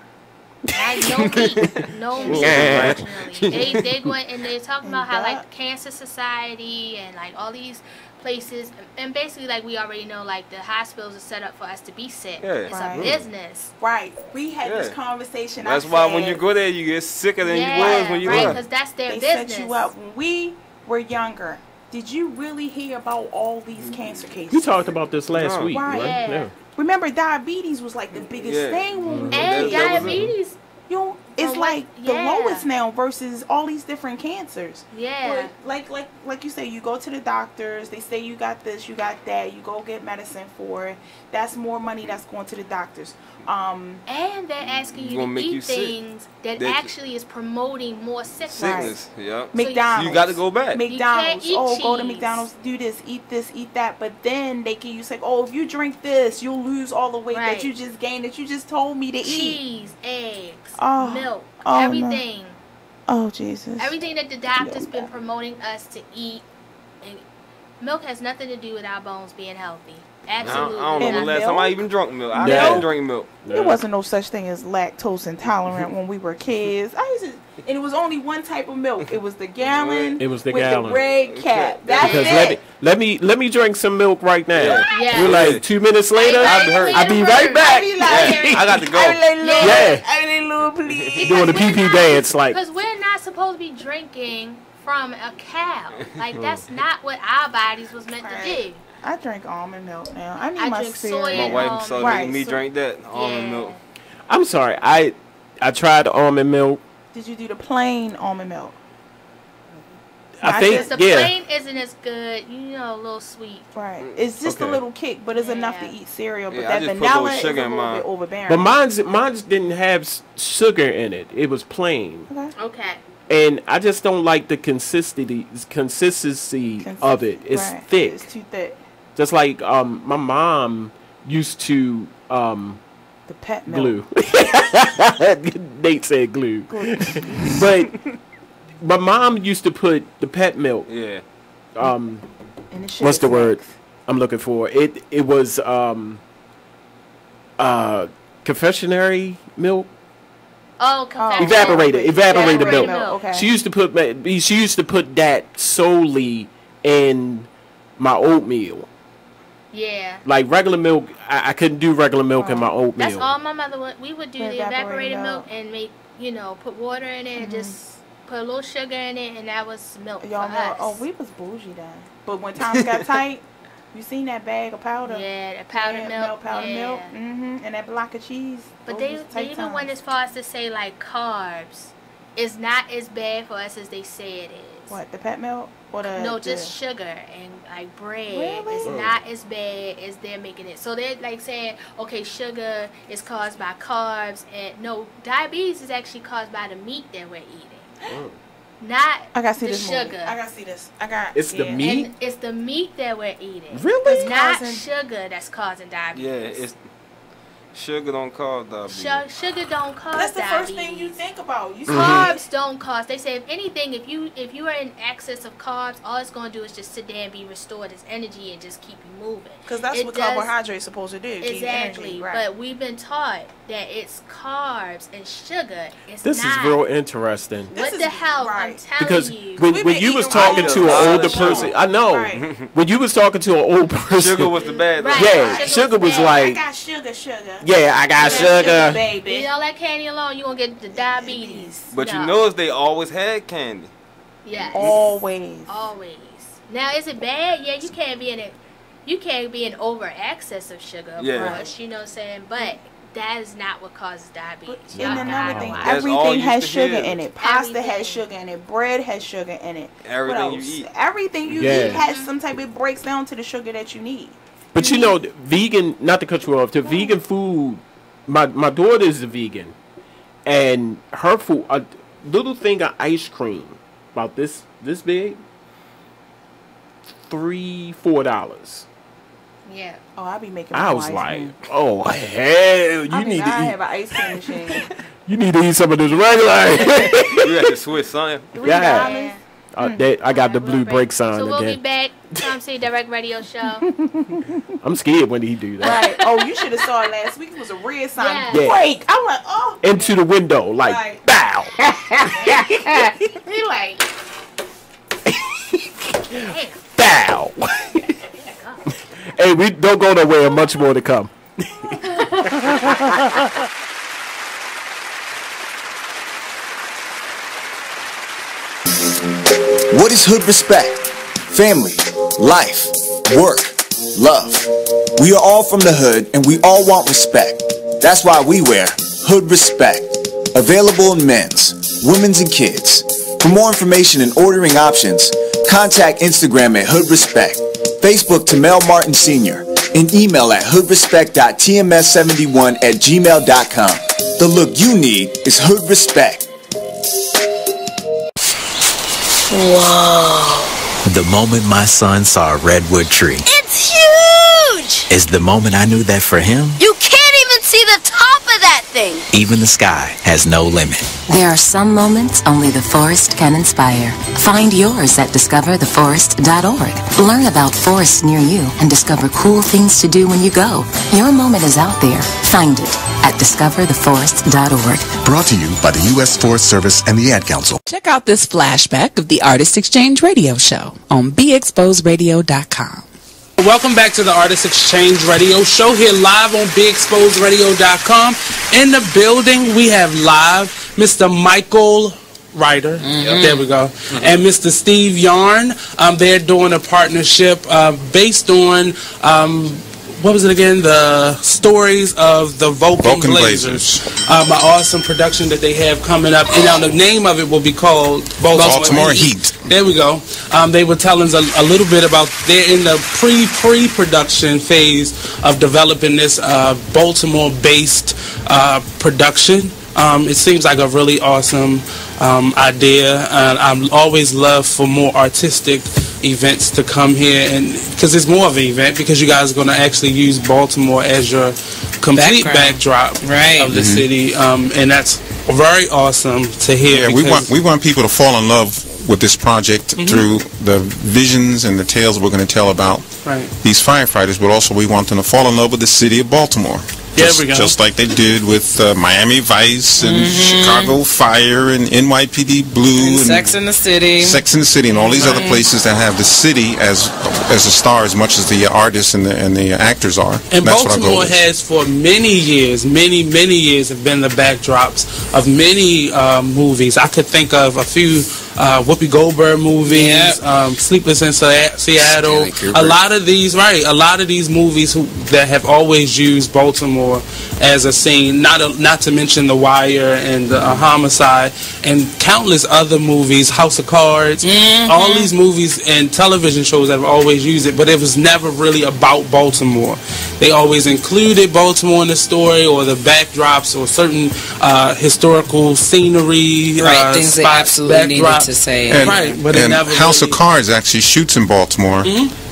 No meat. No meat, unfortunately. They go and they're talking about how like the Cancer Society and like all these places and basically like we already know like the hospitals are set up for us to be sick. It's a business. Right. We had this conversation. That's why when you go there you get sicker than you was when you were. because that's their they business. Set you up. When we were younger, did you really hear about all these cancer cases? We talked about this last week, right? Yeah. Remember, diabetes was like the biggest thing when we were and kids. diabetes. It's like the lowest now versus all these different cancers. Yeah. But like you say, you go to the doctors. They say you got this, you got that. You go get medicine for it. That's more money that's going to the doctors. And they're asking you to eat things that actually is promoting more sickness. Yeah. McDonald's. So you got to go back. McDonald's. Go to cheese. McDonald's. Do this. Eat that. But then they can say, oh, if you drink this, you'll lose all the weight that you just gained that you just told me to eat. Cheese, eggs, milk, Oh, everything. No. Oh, Jesus. Everything that the doctor's been promoting us to eat. And milk has nothing to do with our bones being healthy. Absolutely. I don't know the last time I even drunk milk. I didn't drink milk. There wasn't no such thing as lactose intolerant when we were kids. And it was only one type of milk. It was the gallon. It was the with gallon. the red cap. That's it. Let me drink some milk right now. Yeah. We're like 2 minutes later. I'll be right back. I got to go. Please. Doing the pee dance like. Because we're not supposed to be drinking from a cow. Like that's not what our bodies was meant to do. I drink almond milk now. I need my drink cereal. soy My wife started making me drink that almond milk. I'm sorry. I tried the almond milk. Did you do the plain almond milk? I think the plain isn't as good. You know, a little sweet. Right. It's just a little kick, but it's enough to eat cereal. But that I just vanilla put is a sugar in little mine. bit overbearing. But mine's didn't have sugar in it. It was plain. Okay. And I just don't like the consistency of it. It's thick. It's too thick. Just like my mom used to the pet milk. glue. Nate said glue. But my mom used to put the pet milk. Yeah. What's the word I'm looking for? It was confectionery milk. Oh, evaporated milk. Okay. She used to put that solely in my oatmeal. Yeah. Like regular milk, I couldn't do regular milk in my oatmeal. That's all my mother would. We would do the evaporated milk and make, put water in it and just put a little sugar in it, and that was milk for us. Oh, we was bougie then. But when times got tight, you seen that bag of powder? Yeah, the powdered milk. Powdered milk. And that block of cheese. But they even went as far as to say like carbs is not as bad for us as they say it is. What, the pet milk? Or just sugar and like bread. Really? It's not as bad as they're making it. So they're like saying, okay, sugar is caused by carbs, and no, diabetes is actually caused by the meat that we're eating. Not I gotta see the this sugar. Movie. I gotta see this. It's the meat? And it's the meat that we're eating. Really? It's not sugar that's causing diabetes. Yeah, it's sugar don't cause diabetes. Sugar don't cause That's the diabetes. first thing you think about. Carbs don't cause. They say if anything, if you are in excess of carbs, all it's going to do is just sit there and be restored as energy and just keep you moving. Because that's what carbohydrates supposed to do. Exactly. Energy, right. But we've been taught that it's carbs and sugar. This is real interesting. What the hell? Right. I'm telling because you. when you was talking to an older person, I know. Right. When you was talking to an old person, sugar was the bad. Right. Yeah, sugar was like. I got sugar. Yeah, I got sugar. Baby. Eat all that candy alone, you're going to get the diabetes. But you notice they always had candy. Yes. Always. Now, is it bad? Yeah, you can't be in over excess of sugar, of course. You know what I'm saying? But that is not what causes diabetes. And another thing, everything has sugar in it. Pasta has sugar in it. Bread has sugar in it. Everything you eat. Everything you eat has some type of breaks down to the sugar that you need. But vegan, not to cut you off, the vegan food, my daughter is a vegan, and her food, a little thing of ice cream, about this big, $3-4. Yeah. Oh, I be making. I was like, oh hell, you need to eat. I have an ice cream machine. You need to eat some of this regular. You got the Swiss son. Yeah. I got the blue break sign again. So we'll be back. Tom City Direct Radio Show. I'm scared when he do that. Right. Oh, you should have saw it last week. It was a red sign. Yeah. Break. I'm like, oh. Into the window, like, bow. He like. Bow. Hey, we don't go nowhere. Much more to come. What is hood respect? Family, life, work, love. We are all from the hood and we all want respect. That's why we wear Hood Respect. Available in men's, women's, and kids. For more information and ordering options, contact Instagram at Hood Respect, Facebook Tamel Martin Sr., and email at hoodrespect.tms71@gmail.com. The look you need is Hood Respect. Whoa. The moment my son saw a redwood tree. It's huge! Is the moment I knew that for him, you can't even see the top of that thing. even the sky has no limit. There are some moments only the forest can inspire. Find yours at discovertheforest.org. Learn about forests near you and discover cool things to do when you go. Your moment is out there. Find it at discovertheforest.org. Brought to you by the U.S. Forest Service and the Ad Council. Check out this flashback of the Artist Exchange Radio Show on BeExposedRadio.com. Welcome back to the Artist Exchange Radio Show here live on BeExposedRadio.com. In the building, we have live Mr. Michael Ryder. There we go. And Mr. Steve Yarn. They're doing a partnership based on... what was it again? The stories of the Vulcan Blazers. An awesome production that they have coming up. And now the name of it will be called Baltimore Heat. There we go. They were telling us a little bit about, they're in the pre-production phase of developing this Baltimore-based production. It seems like a really awesome idea. I always love for more artistic events to come here, and because it's more of an event because you guys are going to actually use Baltimore as your complete backdrop of the city, and that's very awesome to hear. Yeah, we want people to fall in love with this project through the visions and the tales we're going to tell about these firefighters, but also we want them to fall in love with the city of Baltimore. Just like they did with Miami Vice and Chicago Fire and NYPD Blue and Sex in the City. Sex in the City and all these other places that have the city as a star as much as the artists and the actors are. And that's Baltimore what I go with. has for many years have been the backdrops of many movies. I could think of a few Whoopi Goldberg movies, Sleepless in Seattle. A lot of these movies that have always used Baltimore as a scene. Not to mention The Wire and Homicide and countless other movies, House of Cards. All these movies and television shows that have always used it, but it was never really about Baltimore. They always included Baltimore in the story or the backdrops or certain historical scenery, things they spots, absolutely needed to say. But House of Cards actually shoots in Baltimore.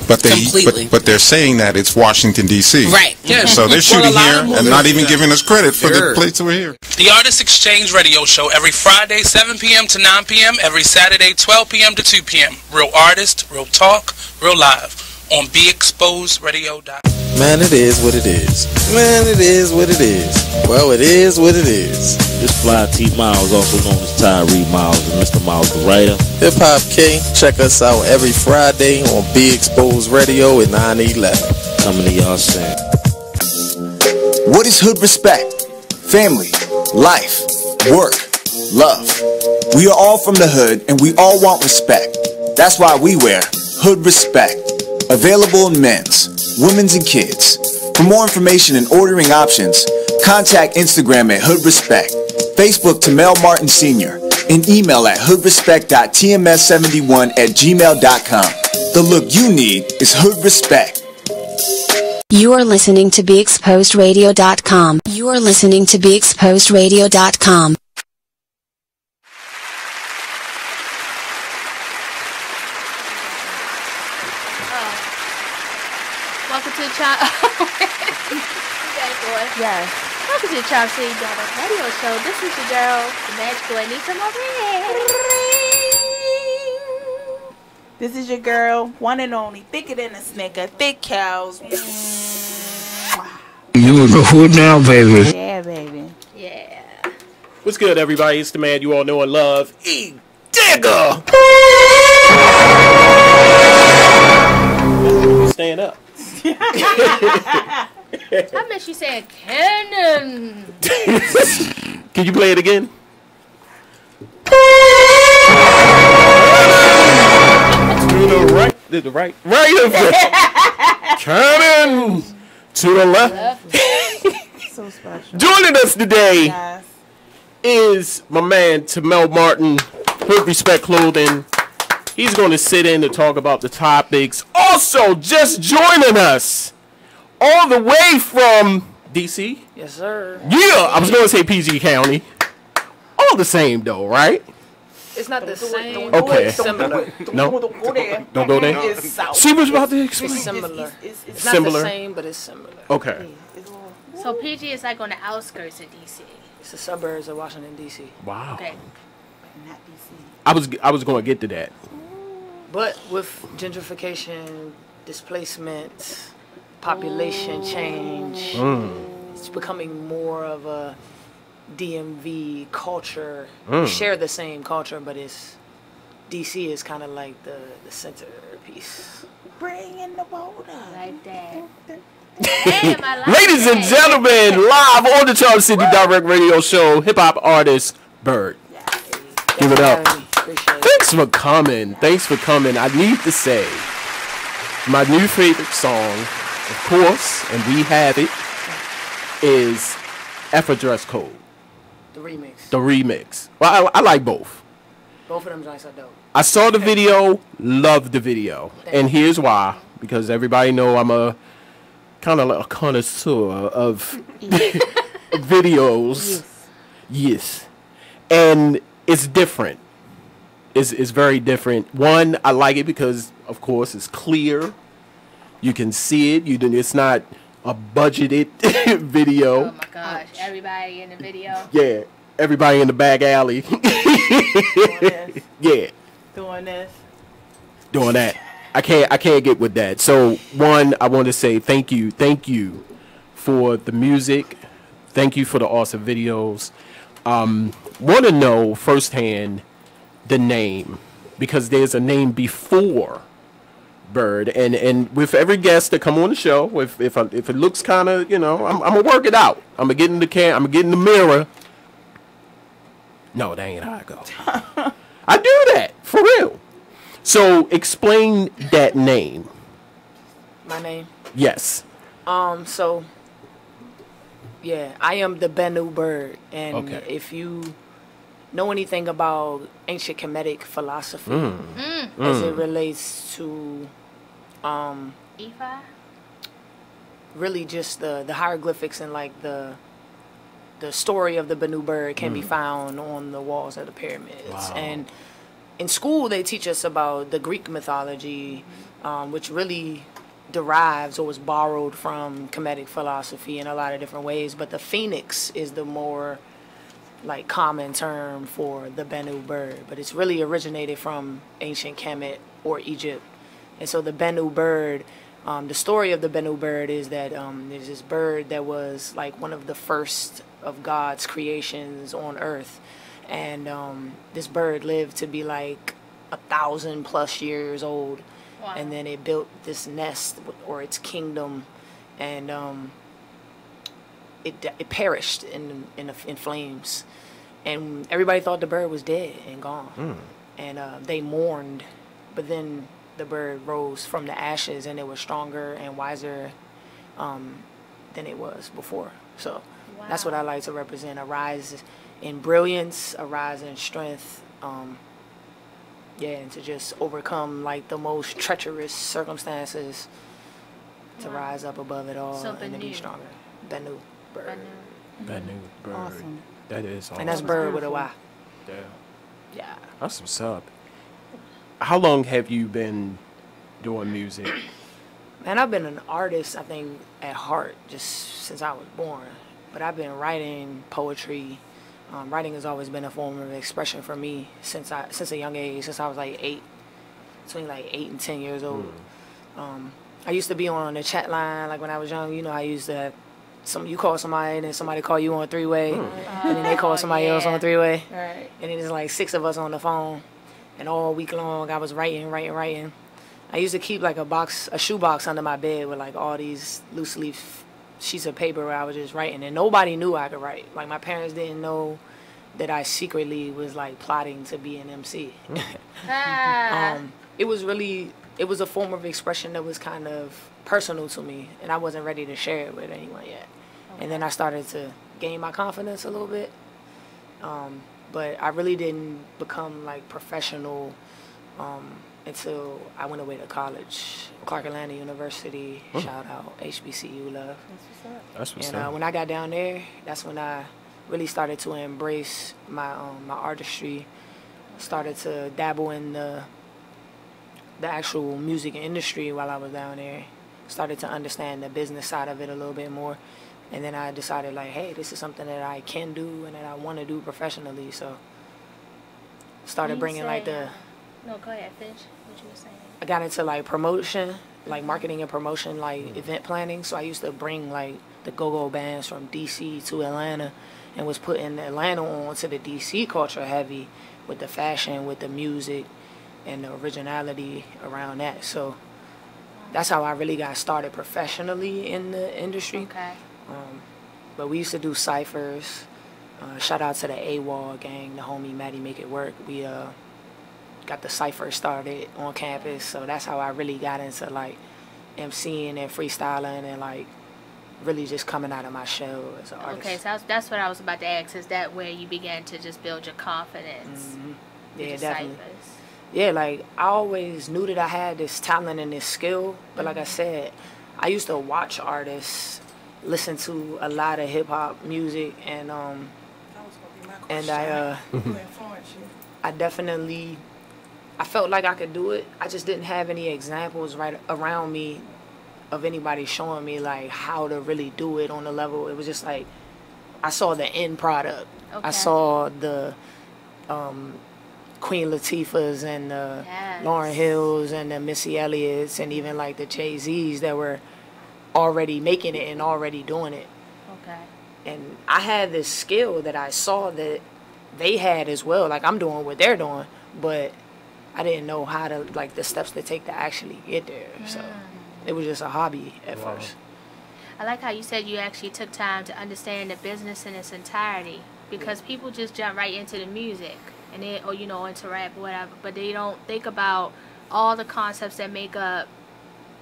But they're saying that it's Washington D.C. Right. Yeah. So they're shooting here and not even giving us credit for the place we're here. The Artist Exchange Radio Show every Friday 7 p.m. to 9 p.m. every Saturday 12 p.m. to 2 p.m. Real artist, real talk, real live on BeExposedRadio.com. Man, it is what it is. Man, it is what it is. Well, it is what it is. This fly T Miles, also known as Tyree Miles, and Mr. Miles the writer. Hip Hop K, check us out every Friday on Be Exposed Radio at 9/11. Coming to y'all soon. What is hood respect? Family, life, work, love. We are all from the hood and we all want respect. That's why we wear hood respect. Available in men's, women's, and kids. For more information and ordering options, contact Instagram at Hood Respect, Facebook Tamel Martin Sr., and email at hoodrespect.tms71@gmail.com. The look you need is Hood Respect. You are listening to BeExposedRadio.com. You are listening to BeExposedRadio.com. Welcome to the Yes. Welcome to the Charm City Radio Show. This is your girl, the magical Aneesah Morine. This is your girl, one and only, thicker than a snicker, thick cows. You in the hood now, baby. Yeah, baby. Yeah. What's good, everybody? It's the man you all know and love, Edigga. Stand up. I miss you saying cannon. Can you play it again? To the right, cannon. To the left. So special. Joining us today is my man Tamel Martin, Hood Respect Clothing. He's going to sit in to talk about the topics. Also, just joining us all the way from D.C. Yes, sir. Yeah, I was going to say PG County. All the same, though, right? It's not the same. Okay. It's similar. No? Don't go there. Don't go there? It's south. She was about to explain. It's similar. It's not Similar? the same, but it's similar. Okay. So PG is like on the outskirts of DC. It's the suburbs of Washington, D.C. Wow. Okay. Not DC. I was going to get to that. But with gentrification, displacement, population change, it's becoming more of a DMV culture. We share the same culture, but DC is kind of like the centerpiece. Bring in the water. Like that. Damn, I like Ladies and gentlemen, live on the Charm City Direct Radio Show, hip hop artist Byrd. Give it up. Thanks for coming. I need to say, my new favorite song, of course, and we have it, is F a Dress Code. The remix. The remix. Well, I like both. Both of them joints are dope. I saw the video, loved the video. And here's why. Because everybody know I'm a kind of like a connoisseur of videos. Yes. And it's different. It's very different. One, I like it because, of course, it's clear. You can see it. It's not a budgeted video. Oh my gosh! Everybody in the video. Yeah, everybody in the back alley. Yeah. Doing this. Doing that. I can't get with that. So one, I want to say thank you for the music. Thank you for the awesome videos. Want to know firsthand the name, because there's a name before Byrd, and with every guest that come on the show, if it looks kind of, I'm gonna work it out. I'm gonna get in the mirror. No, that ain't how I go. I do that for real. So explain that name. My name? Yes. So yeah, I am the Benno Byrd, and Okay. if you know anything about ancient Kemetic philosophy as it relates to Ifa? really just the hieroglyphics and like the story of the Benno Byrd can be found on the walls of the pyramids. Wow. And in school they teach us about the Greek mythology, which really derives or was borrowed from Kemetic philosophy in a lot of different ways, but the phoenix is the more like common term for the Benno Byrd, but it's really originated from ancient Kemet or Egypt. And so the Benno Byrd, the story of the Benno Byrd is that there's this bird that was like one of the first of God's creations on earth, and this bird lived to be like 1,000+ years old. Wow. And then it built this nest or its kingdom, and it perished in flames, and everybody thought the bird was dead and gone, and they mourned, but then the bird rose from the ashes, and it was stronger and wiser than it was before. So that's what I like to represent: a rise in brilliance, a rise in strength. And to just overcome like the most treacherous circumstances, to rise up above it all, So and to be stronger. Benno Byrd. Benno Byrd. Awesome. That is awesome. And that's Byrd with a Y. Yeah. Yeah. That's what's up. How long have you been doing music? Man, I've been an artist, I think, at heart, just since I was born. But I've been writing poetry. Writing has always been a form of expression for me since a young age, since I was like 8, between like 8 and 10 years old. I used to be on the chat line, like when I was young. I used to, you call somebody and then somebody call you on 3-way, and then they call somebody else on 3-way, Right. and then there's like 6 of us on the phone, and all week long I was writing. I used to keep like a shoebox under my bed with like all these loose leaf sheets of paper where I was just writing, and nobody knew I could write. Like my parents didn't know that I secretly was like plotting to be an MC. It was a form of expression that was kind of personal to me, and I wasn't ready to share it with anyone yet. And then I started to gain my confidence a little bit, but I really didn't become like professional until I went away to college, Clark Atlanta University. Shout out HBCU love. That's what's And up. when I got down there, that's when I really started to embrace my my artistry. Started to dabble in the actual music industry while I was down there. Started to understand the business side of it a little bit more, and then I decided like, hey, this is something that I can do and that I want to do professionally. So started bringing like the. No, go ahead. Finish what you were saying. I got into like promotion, like marketing and promotion, like event planning. So I used to bring like the go-go bands from DC to Atlanta, and was putting Atlanta on to the DC culture heavy with the fashion, with the music, and the originality around that. So that's how I really got started professionally in the industry. Okay. But we used to do ciphers. Shout out to the AWOL gang, the homie Maddie Make It Work. We got the cipher started on campus, so that's how I really got into like MCing and freestyling and like really just coming out of my shell as an artist. Okay, so that's what I was about to ask. Is that where you began to just build your confidence? Yeah, your definitely. ciphers? Yeah, like I always knew that I had this talent and this skill, but like I said, I used to watch artists, listen to a lot of hip hop music, and I definitely, I felt like I could do it. I just didn't have any examples right around me of anybody showing me like how to really do it on the level. It was just like I saw the end product. Okay. I saw the Queen Latifahs and the Lauryn Hills and the Missy Elliott's and even like the Jay-Z's that were already making it and already doing it. Okay. And I had this skill that I saw that they had as well. Like, I'm doing what they're doing, but I didn't know how to, like, the steps to take to actually get there. So it was just a hobby at first. I like how you said you actually took time to understand the business in its entirety, because people just jump right into the music and they, or you know, into rap or whatever, but they don't think about all the concepts that make up,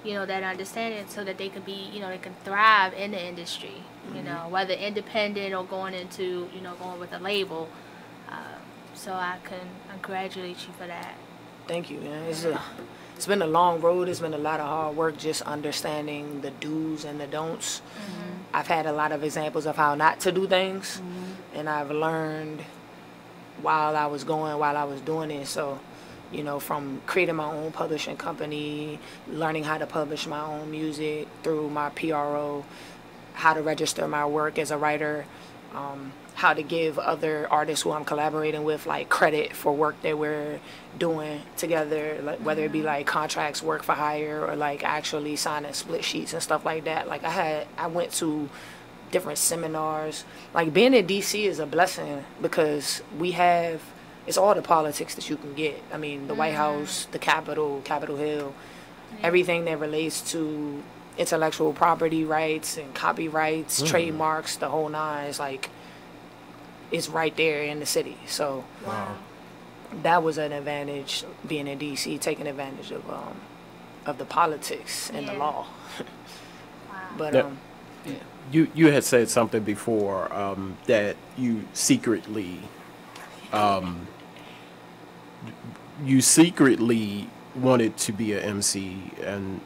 you know, that understanding, so that they can be, you know, they can thrive in the industry, you know, whether independent or going into, you know, going with a label. So I can congratulate you for that. Thank you. Yeah. It's been a long road. It's been a lot of hard work just understanding the do's and the don'ts. I've had a lot of examples of how not to do things, and I've learned while I was doing it. So, you know, from creating my own publishing company, learning how to publish my own music through my PRO, how to register my work as a writer, how to give other artists who I'm collaborating with, like, credit for work that we're doing together, like, whether it be like contracts, work for hire, or like actually signing split sheets and stuff like that. Like, I went to different seminars. Like, being in DC is a blessing because it's all the politics that you can get. I mean, the White House, the Capitol Hill, everything that relates to intellectual property rights and copyrights, trademarks, the whole nine is like, it's right there in the city. So that was an advantage, being in DC, taking advantage of the politics and the law. But you had said something before that you secretly wanted to be an MC, and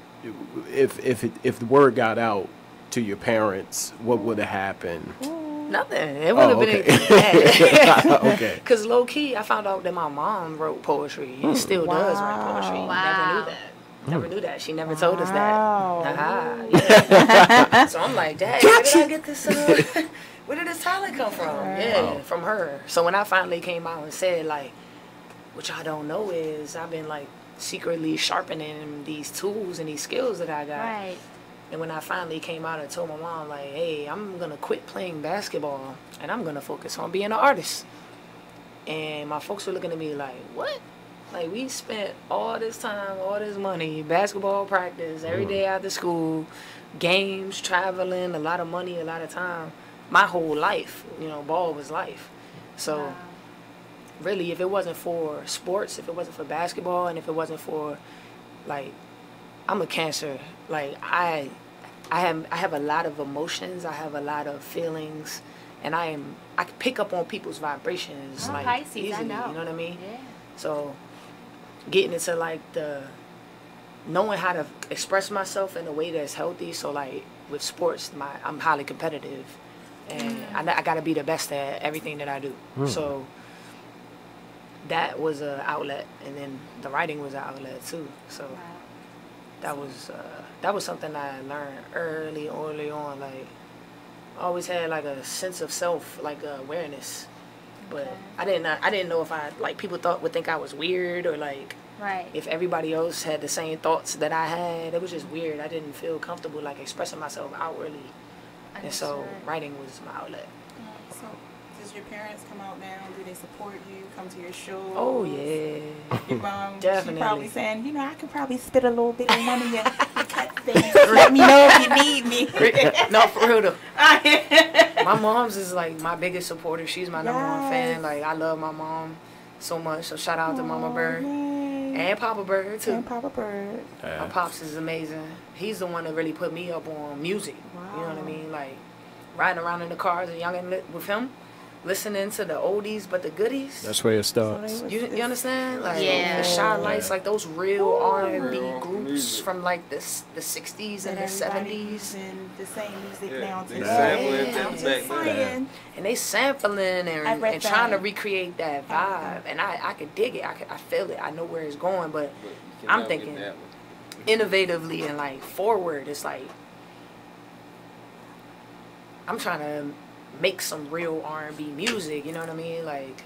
if the word got out to your parents, what would have happened? Nothing. It would have been bad. Okay. Because low key, I found out that my mom wrote poetry and still does write poetry. Never knew that. She never told us that. Yeah. So I'm like, Dad, where did I get this? Where did this talent come from? Yeah, from her. So when I finally came out and said, like, what y'all don't know is I've been, like, secretly sharpening these tools and these skills that I got. Right. And when I finally came out and told my mom, like, hey, I'm going to quit playing basketball and I'm going to focus on being an artist. And my folks were looking at me like, what? Like, we spent all this time, all this money, basketball practice, every day after school, games, traveling, a lot of money, a lot of time. My whole life, you know, ball was life. So really, if it wasn't for sports, if it wasn't for basketball, and if it wasn't for, like, I'm a Cancer. Like, I have a lot of emotions. I have a lot of feelings, and I can pick up on people's vibrations like Pisces, easily. I know. You know what I mean? Yeah. So, getting into like knowing how to express myself in a way that's healthy. So, like with sports, I'm highly competitive, and I gotta be the best at everything that I do. So that was an outlet, and then the writing was an outlet too. So. That was something I learned early on. Like, I always had like a sense of self, like awareness, but I didn't know if like people would think I was weird, or like if everybody else had the same thoughts that I had. It was just weird. I didn't feel comfortable like expressing myself outwardly, and so writing was my outlet. So, does your parents come out now? Do they support you? Come to your shows? Oh yeah. Your mom, definitely. She probably saying, you know, I could probably spit a little bit of one of your cut things. Let me know if you need me. No, for real though. My mom's is like my biggest supporter. She's my number one fan. Like, I love my mom so much. So shout out to Mama Byrd and Papa Byrd too. And Papa Byrd. My pops is amazing. He's the one that really put me up on music. You know what I mean? Like, riding around in the cars and youngin' with him, listening to the oldies but the goodies. That's where it starts. You understand? Like, the Shy Lights, like those real R&B groups from like the 60s and the 70s. And the same music now They sampling and they sampling and trying to recreate that vibe. And I could dig it. I feel it. I know where it's going, but I'm thinking innovatively and like forward. It's like I'm trying to make some real R&B music, you know what I mean? Like,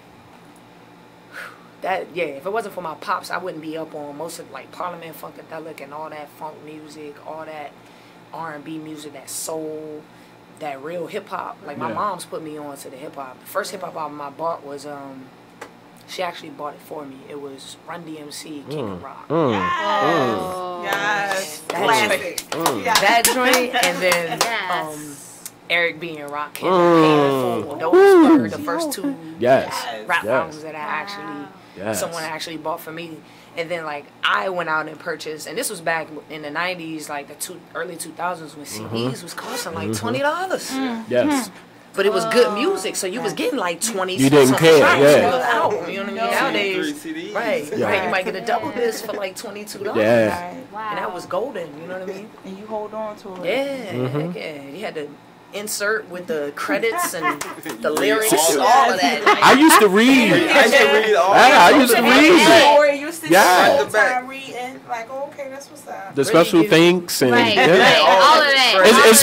that, yeah, if it wasn't for my pops, I wouldn't be up on most of, like, Parliament Funkadelic and all that funk music, all that R&B music, that soul, that real hip hop. Like my mom's put me on to the hip hop. The first hip hop album I bought was she actually bought it for me. It was Run DMC, King of Rock. Yes. Classic. That joint, and then Eric B. and Rakim. Those were the first two rap albums that I actually someone actually bought for me. And then like I went out and purchased, and this was back in the 90s, like the early 2000s when CDs was costing like $20. Yes. But it was good music, so you was getting like 20. You didn't care, album, you know what I mean? Nowadays, right, you might get a double disc for like $22. Yeah. Wow. And that was golden, you know what I mean? And you hold on to it. Yeah, you had to insert with the credits and the lyrics, all of that. I used to read. I used to read. Yeah. Reading, like, okay, that's what's up. The special thanks and all of that. And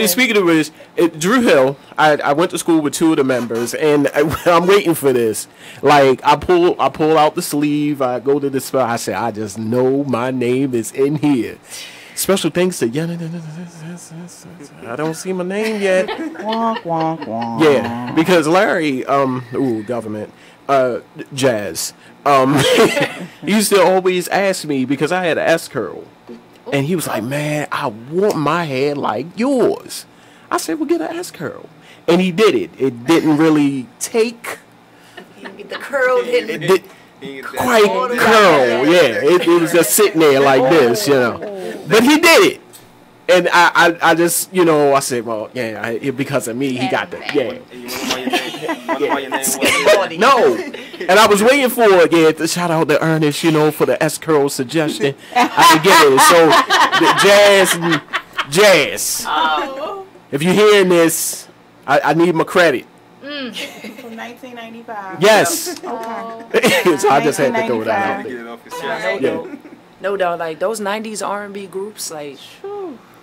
speaking of which, Drew Hill, I went to school with 2 of the members, and I'm waiting for this. Like I pull out the sleeve, I go to the spot, I say, I just know my name is in here. Special thanks to I don't see my name yet. Wonk, wonk, wonk. Yeah, because Larry, government, Jazz, he used to always ask me because I had an S curl, and he was like, "Man, I want my hair like yours." I said, "Well, get an S curl," and he did it. It didn't really take. The curl didn't quite curl. Yeah, it was just sitting there like this, you know. But he did it. And I just, you know, I said, well, because of me, he got the, No. And I was waiting for, to shout out to Ernest, you know, for the S-curl suggestion. I could get it. So, Jazz. If you're hearing this, I need my credit. From 1995. Yes. Okay. So I just had to throw that out there. No doubt, like those 90s R&B groups, like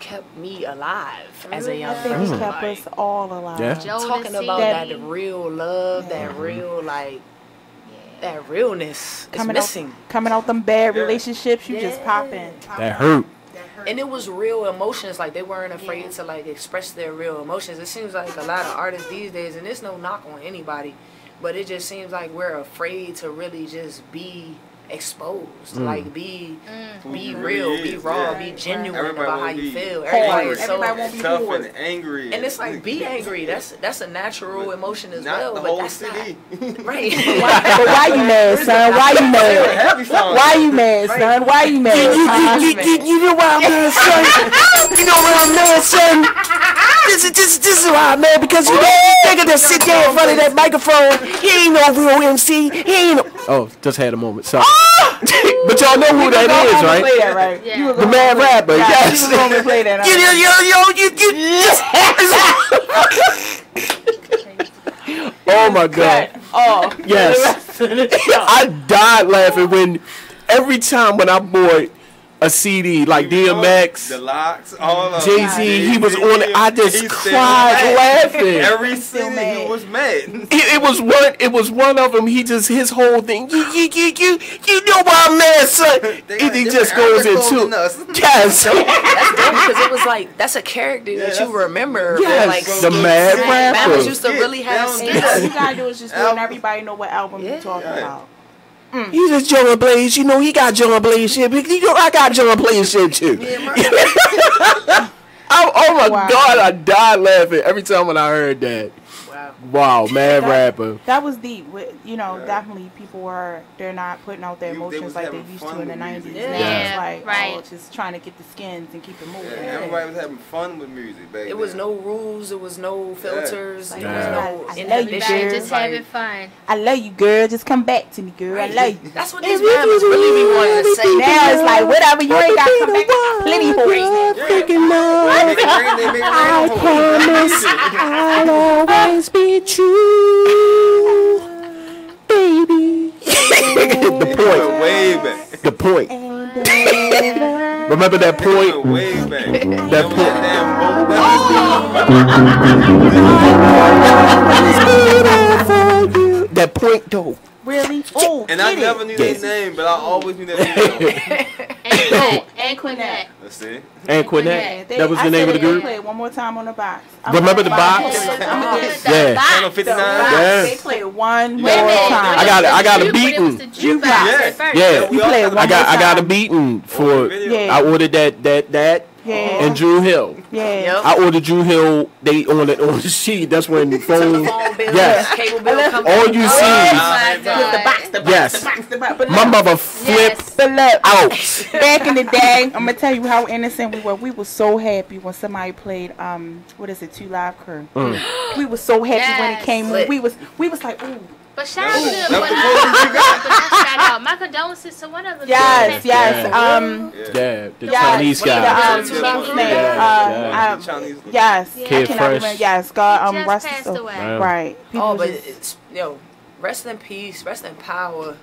kept me alive as a young person. I think it kept us all alive. Yeah. Talking about that real love, that real that realness is missing. Coming out them bad relationships, you just pop in. That hurt. And it was real emotions, like they weren't afraid to like express their real emotions. It seems like a lot of artists these days, and it's no knock on anybody, but it just seems like we're afraid to really just be exposed, like be real, be raw, be genuine about how you feel. Everybody won't be tough and angry, and it's like be angry. That's a natural emotion as well. But that's not right. But why you mad, son? Why you mad? Why you mad, son? Why you mad? You know why I'm mad, son? You know why I'm mad, son? This is why I'm mad, because you nigga that sit there in front of that microphone, he ain't no real MC. He ain't no. Oh, just had a moment. Sorry. But y'all know who that is, right? Play that, right? Yeah. The mad rapper. Yes. You were gonna play that. Oh my God. Oh. Yes. I died laughing when every time when I bought a CD like DMX, the locks, all of Jay-Z, he was on it. I just cried laughing. Every CD he was mad. It was one of them. He just his whole thing. You know why I'm mad, son. He just goes into That's yes. dope because it was like that's a character that you remember. Yes, like the mad rapper. Rappers used to really have skits. All you gotta do is just let everybody know what album you're talking about. He's just John Blaze, you know. He got John Blaze shit. You know, I got John Blaze shit too. Oh my God, I died laughing every time when I heard that. Wow, mad rapper. That was deep. You know, definitely people they're not putting out their emotions like they used to in the 90s. Now it's like, just trying to get the skins and keep it moving. Everybody was having fun with music back then. It was no rules. It was no filters. There was no inhibition. Just having fun. I love you, girl. Just come back to me, girl. I love you. That's what these rappers really be wanting to say. Now it's like, whatever, you ain't got to come back. Plenty for it. I promise I'll always be true, baby. The point. Way back. The point. Remember that point? Way back. That point. That point, though. Really? Oh, and I never knew their name, but I always knew that name. And And Quinette. That's it. And Quinette. That was the name of the group. Play it one more time on the box. Remember the box? Yeah. They play it one more time. I got a beating. Yeah. You play it one more time. I got a beating for. I ordered that. Yeah. And Drew Hill. Yeah. I ordered Drew Hill. They on the sheet. That's when the phone. Yes. Cable bill comes All you see. Yes. My mother flipped out. Back in the day, I'm gonna tell you how innocent we were. We were so happy when somebody played what is it, 2 Live Crew. We were so happy when it came on. We was like, ooh. But shout out to my condolences to one of them. Yes. The Chinese guy. Yes. Kid Fresh. Yes. God, just rest passed away. Right. Oh, but it's, rest in peace, rest in power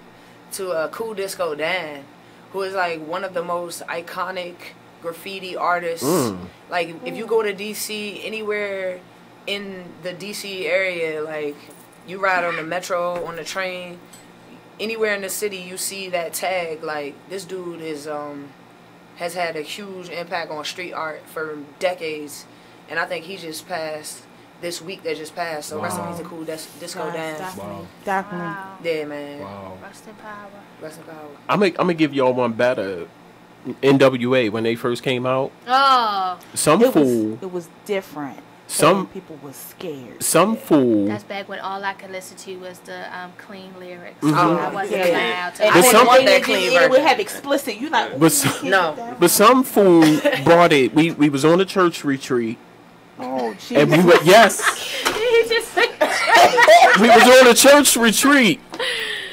to Cool Disco Dan, who is like one of the most iconic graffiti artists. Like if you go to DC, anywhere in the DC area, like you ride on the metro, on the train, anywhere in the city, you see that tag. Like this dude is has had a huge impact on street art for decades, and I think he just passed this week that just passed. So rest in peace to Cool Disco Dan. Definitely. Yeah, man. Wow. Rest in power. Rest in power. I'm gonna give y'all one better. NWA when they first came out. Oh. It was different. Some people was scared. Some fool. That's back when all I could listen to was the clean lyrics. Mm-hmm. I wasn't allowed to. It would have explicit. You like but some fool brought it. We was on a church retreat. Oh, jeez. And we went, yes. We was on a church retreat.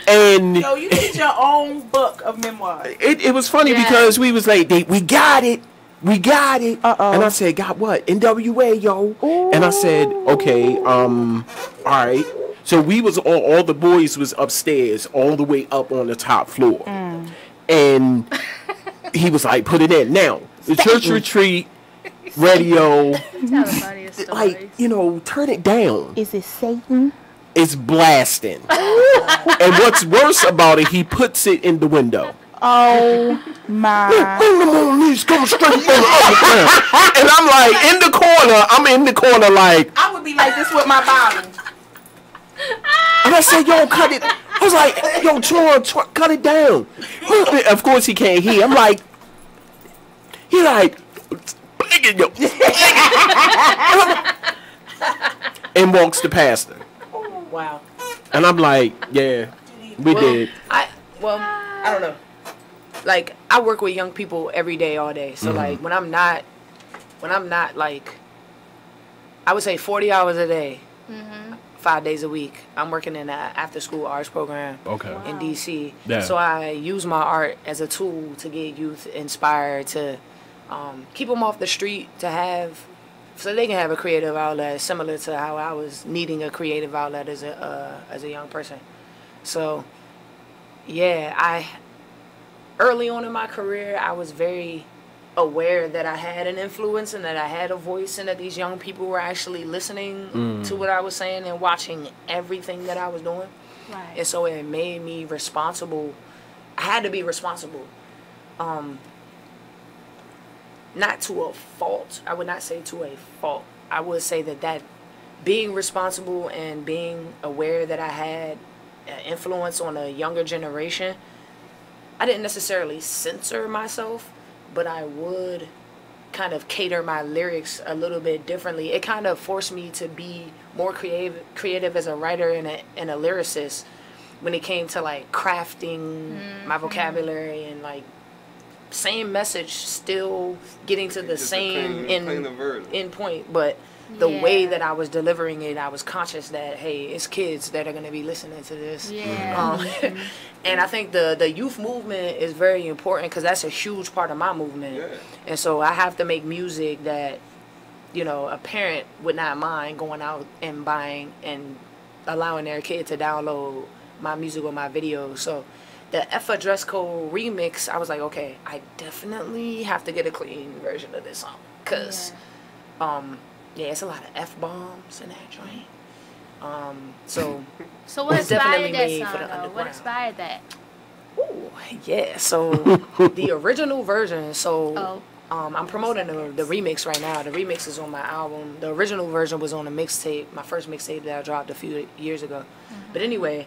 And yo, you did your own book of memoirs. It was funny because we was like, we got it. We got it. And I said, got what? NWA, yo. Ooh. And I said, okay, all right. So we was all the boys was upstairs, all the way up on the top floor. And he was like, put it in. Now, the church retreat radio, like, turn it down. Is it Satan? It's blasting. And what's worse about it, he puts it in the window. Oh my! Bring them on knees, come straight from the underground. And I'm like in the corner, like I would be like this with my bottle. And I said, yo, cut it. I was like, yo, Troy, cut it down. Of course he can't hear. I'm like, he like, yo. And walks the pastor. Wow. And I'm like, yeah, we did. I don't know. Like I work with young people every day, all day. So like when I'm not like, I would say 40 hours a day, 5 days a week. I'm working in an after-school arts program in DC. Yeah. So I use my art as a tool to get youth inspired, to keep them off the street, so they can have a creative outlet, similar to how I was needing a creative outlet as a young person. So yeah, early on in my career, I was very aware that I had an influence and that I had a voice and that these young people were actually listening to what I was saying and watching everything that I was doing. Right. And so it made me responsible. I had to be responsible. Not to a fault. I would not say to a fault. I would say that being responsible and being aware that I had influence on a younger generation, I didn't necessarily censor myself, but I would kind of cater my lyrics a little bit differently. It kind of forced me to be more creative as a writer and a lyricist when it came to like crafting my vocabulary and like same message, still getting to the same end point, but the way that I was delivering it, I was conscious that, hey, it's kids that are going to be listening to this. And I think the youth movement is very important because that's a huge part of my movement. And so I have to make music that, a parent would not mind going out and buying and allowing their kid to download my music or my videos. So the Effa Dress Code remix, I was like, okay, I definitely have to get a clean version of this song because it's a lot of F-bombs in that joint. So what inspired that song, though? What inspired that? Ooh, Yeah, so the original version, I'm promoting the remix right now. The remix is on my album. The original version was on a mixtape, my first mixtape that I dropped a few years ago. But anyway,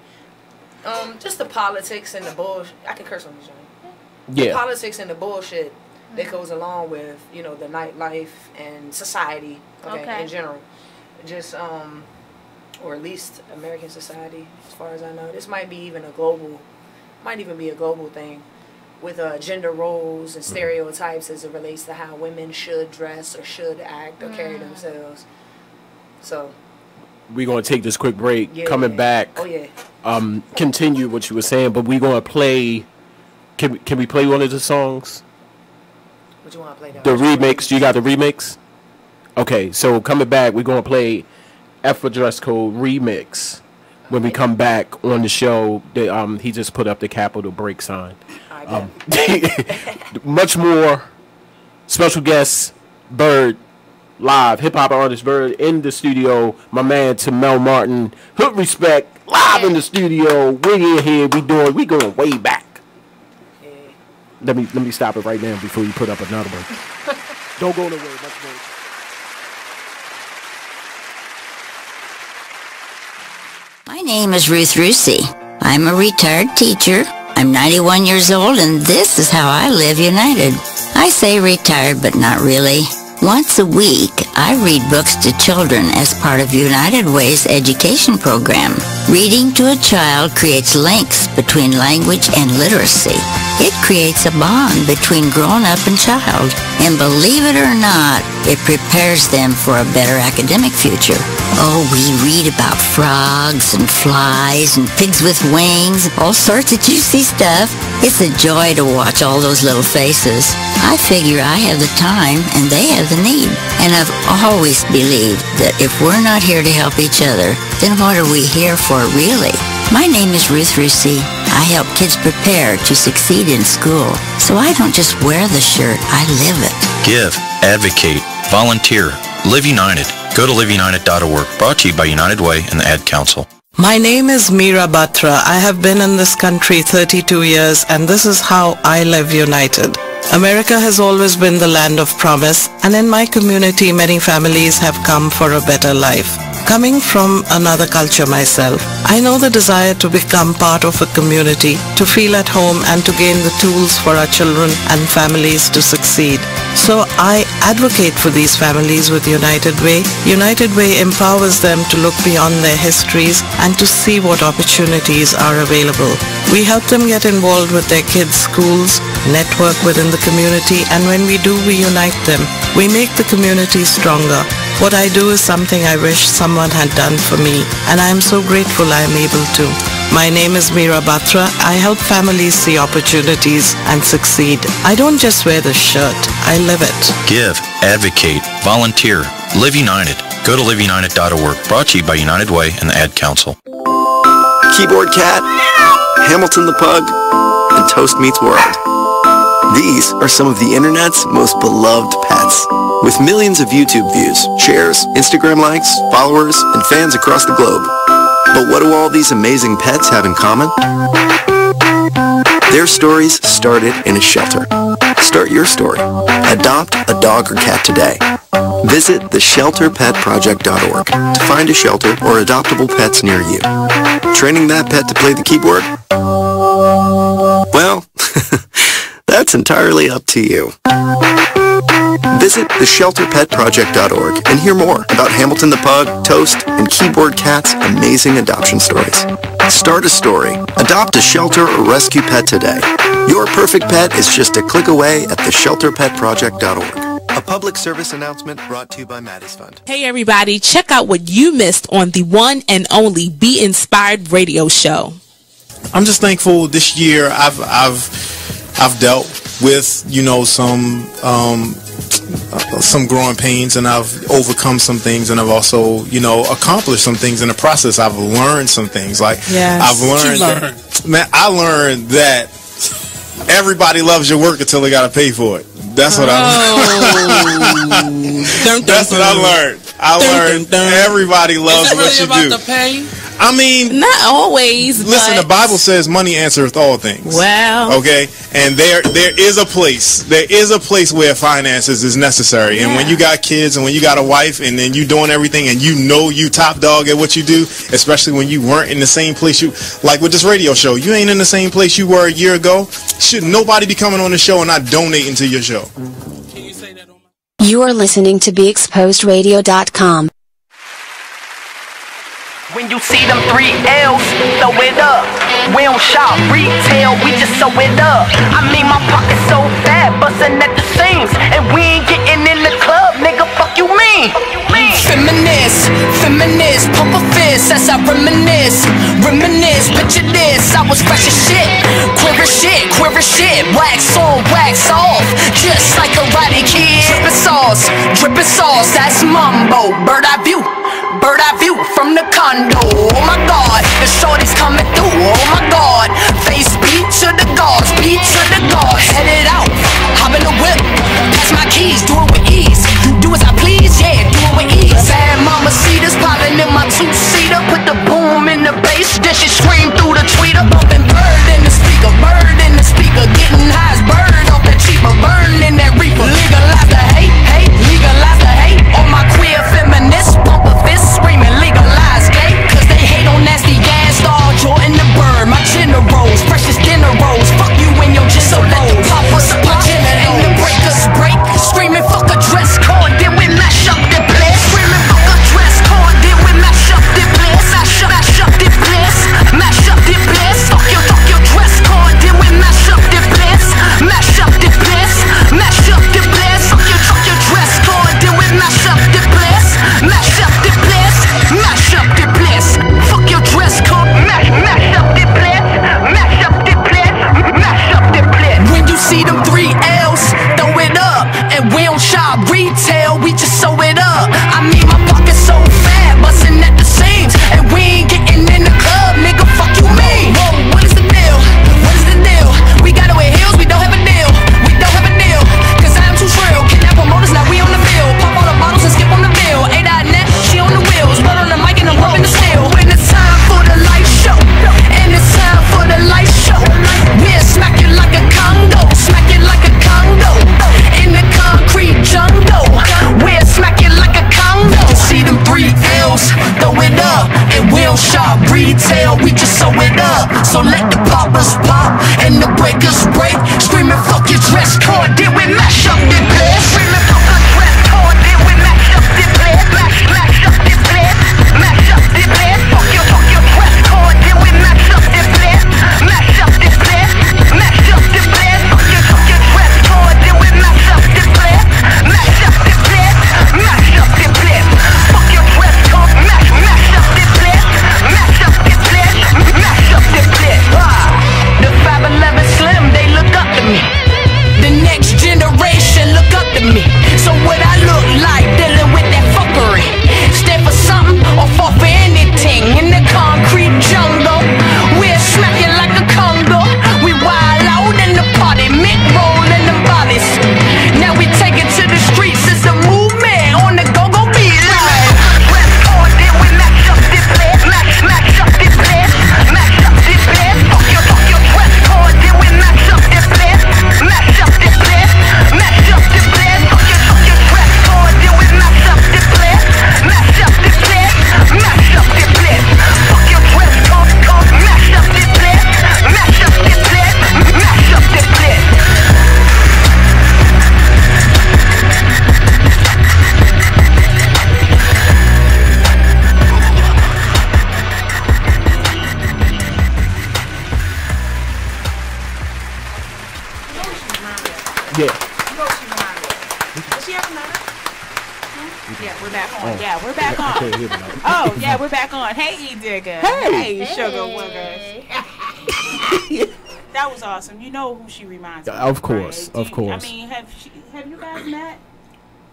just the politics and the bullshit. I can curse on this, yeah. The politics and the bullshit that goes along with, you know, the nightlife and society, in general. Just, or at least American society, as far as I know. This might be even a global thing with gender roles and stereotypes as it relates to how women should dress or should act or carry themselves. So we're going to take this quick break. Yeah. Coming back, continue what you were saying, but we're going to play. Can we play one of the songs? What you want to play? The remix. You got the remix? Okay, so coming back, we're going to play F for Dress Code remix. When we come back on the show, he just put up the capital break sign. Much more. Special guest, Byrd, live. Hip-hop artist Byrd in the studio. My man, Tamel Martin. Hood Respect, live in the studio. We in here. We going way back. Let me stop it right now before you put up another one. Don't go nowhere. Much more. My name is Ruth Rusey. I'm a retired teacher. I'm 91 years old, and this is how I live united. I say retired, but not really. Once a week, I read books to children as part of United Way's education program. Reading to a child creates links between language and literacy. It creates a bond between grown-up and child. And believe it or not, it prepares them for a better academic future. Oh, we read about frogs and flies and pigs with wings, all sorts of juicy stuff. It's a joy to watch all those little faces. I figure I have the time and they have the need. And I've always believed that if we're not here to help each other, then what are we here for really? My name is Ruth Rusey. I help kids prepare to succeed in school. So I don't just wear the shirt, I live it. Give, advocate, volunteer, live united. Go to liveunited.org. Brought to you by United Way and the Ad Council. My name is Meera Batra. I have been in this country 32 years, and this is how I live united. America has always been the land of promise, and in my community many families have come for a better life. Coming from another culture myself, I know the desire to become part of a community, to feel at home and to gain the tools for our children and families to succeed. So I advocate for these families with United Way. United Way empowers them to look beyond their histories and to see what opportunities are available. We help them get involved with their kids' schools, network within the community, and when we do, we unite them. We make the community stronger. What I do is something I wish someone had done for me, and I am so grateful I am able to. My name is Meera Batra. I help families see opportunities and succeed. I don't just wear the shirt, I live it. Give, advocate, volunteer, live united. Go to liveunited.org. Brought to you by United Way and the Ad Council. Keyboard Cat, Hamilton the Pug, and Toast Meets World. These are some of the internet's most beloved pets. With millions of YouTube views, shares, Instagram likes, followers, and fans across the globe. But what do all these amazing pets have in common? Their stories started in a shelter. Start your story. Adopt a dog or cat today. Visit theshelterpetproject.org to find a shelter or adoptable pets near you. Training that pet to play the keyboard? Well, that's entirely up to you. Visit theshelterpetproject.org and hear more about Hamilton the Pug, Toast, and Keyboard Cat's amazing adoption stories. Start a story. Adopt a shelter or rescue pet today. Your perfect pet is just a click away at theshelterpetproject.org. A public service announcement brought to you by Maddie's Fund. Hey everybody, check out what you missed on the one and only Be Inspired radio show. I'm just thankful this year I've dealt with, you know, some growing pains, and I've overcome some things, and I've also, you know, accomplished some things in the process. I've learned some things. Like, yes. I've learned that, I learned that everybody loves your work until they got to pay for it. That's what I learned. That's what I learned. I learned everybody loves what you do. Is it really about the pay? I mean, not always. Listen, the Bible says money answereth all things. Well, okay, and there is a place. There is a place where finances is necessary. Yeah. And when you got kids and when you got a wife and then you doing everything and you know you top dog at what you do, especially when you weren't in the same place you like with this radio show. You ain't in the same place you were a year ago. Should nobody be coming on the show and not donating to your show? You are listening to BeExposedRadio.com. When you see them 3 L's, throw it up. We don't shop retail, we just sew it up. I mean my pocket's so fat, bustin' at the seams. And we ain't getting in the club, nigga, fuck you mean? Feminist, pump a fist as I reminisce, picture this, I was fresh as shit, quiver shit, wax on, wax off, just like a Karate Kid. Drippin' sauce, that's mumbo, bird eye view from the condo. Oh my God, the shorty's coming through. Oh my God, face beat to the guards, headed out, hop in the whip, pass my keys, do it with ease, do as I please, yeah, do it with ease. Bad mama cedars piling in my 2-seater, put the boom in the bass, then she scream through the tweeter, bumping Byrd in the speaker, getting high as Byrd off that cheaper, burning that reaper. Legalize the hate, all my queer feminists pump a fist, screaming legalize gay, cause they hate on nasty gas, Star Jordan the Byrd, my generals, precious dinner rolls, fuck you and your just so let the poppers punch in and the breakers break, screaming fuck a dress code, then we mash up the place, screaming fuck a dress code, then we mash up the place, mash up the place, fuck your dress code, then we mash up the place, mash up the place, fuck your dress code, then we mash up the place, mash up the place, fuck your dress code, mash up the place, When you see them 3 L's, throw it up, and we don't shop retail, we just sew it up. I mean my pocket's so fat, bustin' at the seams, and we ain't getting in the club, nigga, fuck you mean? Whoa, what is the deal? We got away heels, we don't have a deal, cause I'm too shrill, kidnap promoters, now we on the bill, pop all the bottles and skip on the bill, 8.net, she on the wheels, run on the mic and I'm rubbing the steel. When it's time for the light show, we'll smack you like a Congo, in the concrete jungle, we'll smack you like a Congo. You see them 3 L's, throw it up, and we'll shop retail, we just sew it up, so let the poppers pop, and the breakers break, screaming fuck your dress code, then we mash up the place, screaming fuck a dress code, then we mash up the place, mash up the place, fuck your dress code, then we mash up the place, mash up the place, fuck your dress code, then we mash up the place, mash up the place, fuck your dress code, mash up the place, The 5'11" Slim, they look up to me. The next generation look up to me. So what I look like dealing with that fuckery? Stand for something or fall for anything in the concrete jungle. We'll smack you like a Congo. We wild out in the party, mid-roll in them bodies. Now we take it to the streets, it's a movement on the go-go beat line. Then we mash up the place, mash up the place, fuck your dress code, then we mash up the place, mash up the place, fuck your dress code, then we mash up the place, mash up the place, fuck your dress code, mash up the place, mash up the place. Yeah. Does she have a knife? Yeah, we're back on. Oh. Yeah, we're back on. Okay, here we go. Oh, yeah, we're back on. Hey, Edigga. Hey, Sugar Woogers. That was awesome. You know who she reminds me of. Of course, right? of course. I mean, have you guys met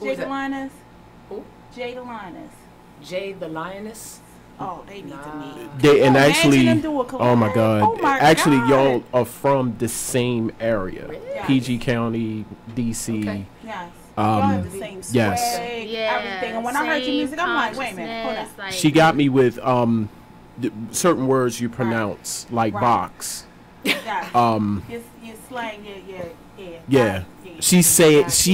Jay the Lioness? Who? Jay the Lioness. Jay the Lioness? Oh, they need to meet. They, and actually, them do a collab. oh my God, Oh my actually, God. y'all are from the same area, Yes. PG County, DC. Okay. Yes. Y'all have the same swag, yes. everything. And when I heard your music, I'm like, wait a minute, hold on. She got me with certain words you pronounce, like box. Your slang, yeah. She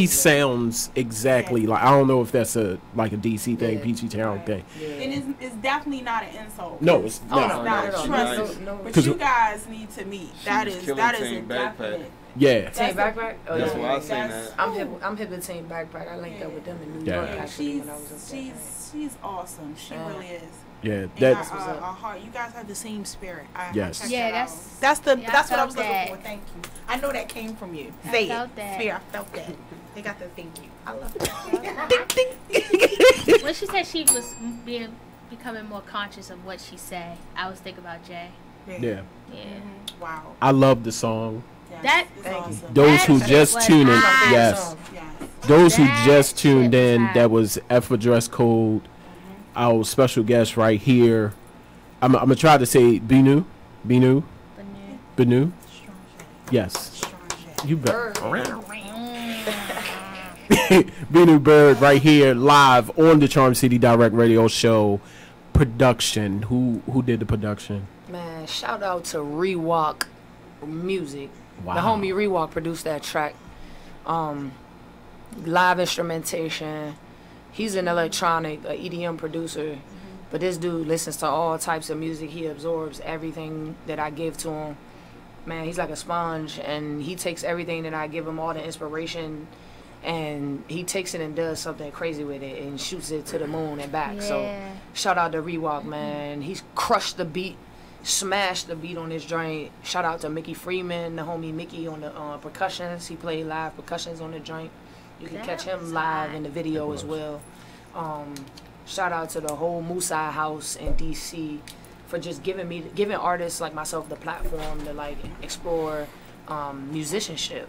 sounds exactly like, I don't know if that's a DC thing, Peachy Town thing. And it's definitely not an insult. No, it's not. Trust me. But you guys need to meet. That is a definite. Yeah. Team Backpack? Oh, that's yeah. why I seen that. I'm hip with Team Backpack. I linked up with them in New York actually when I was up there. She's awesome. She really is. Yeah, that's a heart. You guys have the same spirit. Yes. That's what I was looking for. Thank you. I know that came from you. Say it. Spirit, I felt that. They got the thank you. I love it. When she said she was becoming more conscious of what she said, I was thinking about Jay. Yeah. Wow. I love the song. That is awesome. Those who just tuned in, those who just tuned in, that was F for Dress Code. Our special guest right here. I'm gonna try to say Benno. Yes. You bet. Benno Byrd right here live on the Charm City Direct Radio Show production. Who did the production? Man, shout out to Rewalk Music. Wow. The homie Rewalk produced that track. Live instrumentation. He's an electronic EDM producer, but this dude listens to all types of music. He absorbs everything that I give to him. Man, he's like a sponge, and he takes everything that I give him, all the inspiration, and he takes it and does something crazy with it and shoots it to the moon and back. Yeah. So shout out to Rewalk, man. He's crushed the beat, smashed the beat on this joint. Shout out to Mickey Freeman, the homie Mickey on the percussions. He played live percussions on the joint. You can catch him live in the video as well. Shout out to the whole Musai house in DC for just giving artists like myself the platform to like explore musicianship.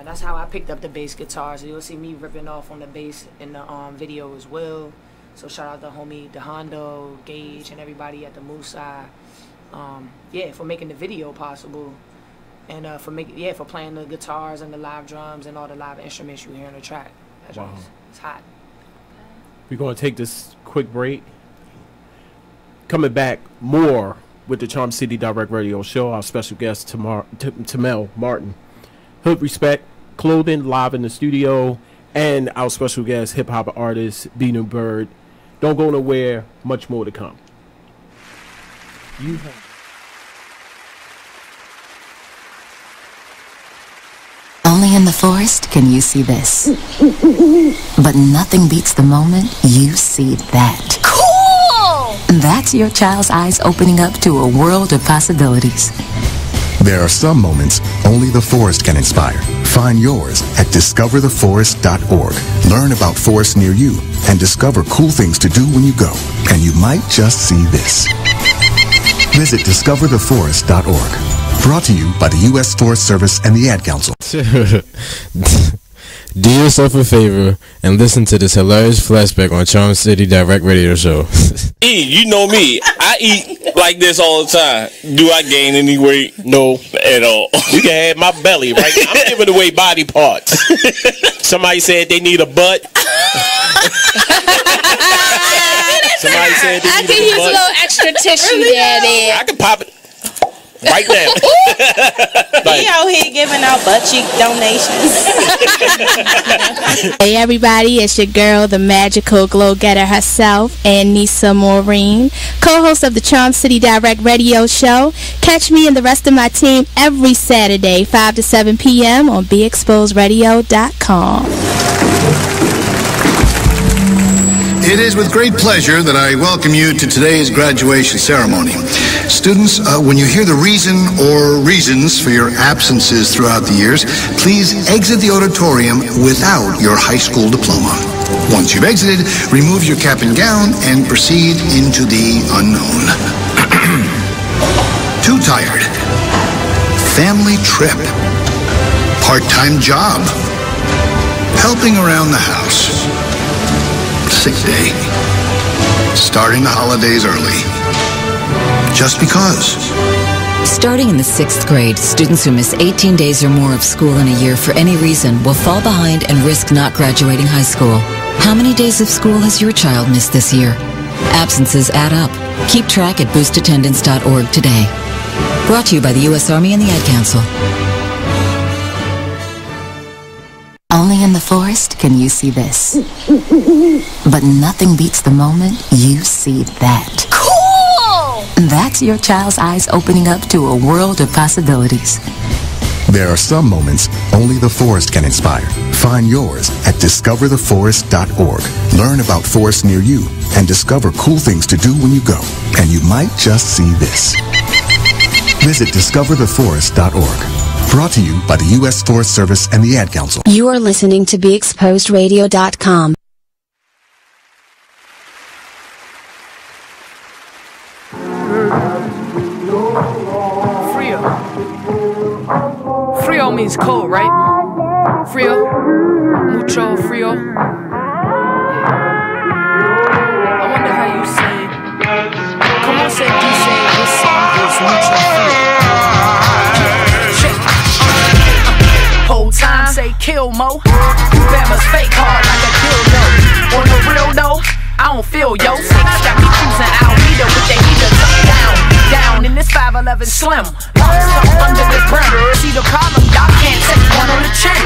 That's how I picked up the bass guitar. So you'll see me ripping off on the bass in the video as well. So shout out to homie DeHondo, Gage, and everybody at the Musai. For making the video possible. And for playing the guitars and the live drums and all the live instruments you hear on the track. That's right. It's hot. We're going to take this quick break. Coming back more with the Charm City Direct Radio Show. Our special guest, Tamel Martin. Hood Respect, clothing live in the studio. And our special guest, hip-hop artist, Benno Byrd. Don't go nowhere. Much more to come. Only in the forest can you see this. But nothing beats the moment you see that. Cool! That's your child's eyes opening up to a world of possibilities. There are some moments only the forest can inspire. Find yours at discovertheforest.org. Learn about forests near you and discover cool things to do when you go. And you might just see this. Visit discovertheforest.org. Brought to you by the U.S. Forest Service and the Ad Council. Do yourself a favor and listen to this hilarious flashback on Charm City Direct Radio Show. You know me. I eat like this all the time. Do I gain any weight? No, at all. You can have my belly, right? I'm giving away body parts. Somebody said they need a butt. Somebody said they need a butt. I can use a little extra tissue there. I can pop it. Right now. He out here giving out butt cheek donations. Hey everybody, it's your girl, the magical glow getter herself, Aneesah Morine, co-host of the Charm City Direct Radio Show. Catch me and the rest of my team every Saturday, 5 to 7 p.m. on BeExposedRadio.com. It is with great pleasure that I welcome you to today's graduation ceremony. Students, when you hear the reason or reasons for your absences throughout the years, please exit the auditorium without your high school diploma. Once you've exited, remove your cap and gown and proceed into the unknown. Too tired. Family trip. Part-time job. Helping around the house. Sick day. Starting the holidays early. Just because. Starting in the 6th grade, students who miss 18 days or more of school in a year for any reason will fall behind and risk not graduating high school. How many days of school has your child missed this year? Absences add up. Keep track at boostattendance.org today. Brought to you by the U.S. Army and the Ad Council. Only in the forest can you see this. But nothing beats the moment you see that. Cool! That's your child's eyes opening up to a world of possibilities. There are some moments only the forest can inspire. Find yours at discovertheforest.org. Learn about forests near you and discover cool things to do when you go. And you might just see this. Visit discovertheforest.org. Brought to you by the U.S. Forest Service and the Ad Council. You are listening to BeExposedRadio.com. Frio means cold, right? Frio, mucho frio. I wonder how you say. Como se dice this song is mucho frio? Whole time say kill mo. You Bama's fake hard like a dildo. On the real though, I don't feel yo. Six got me cruising out heater with the heater tucked down in this 511 slim. Stuck under the brim. See the problem, y'all can't take one on the chin.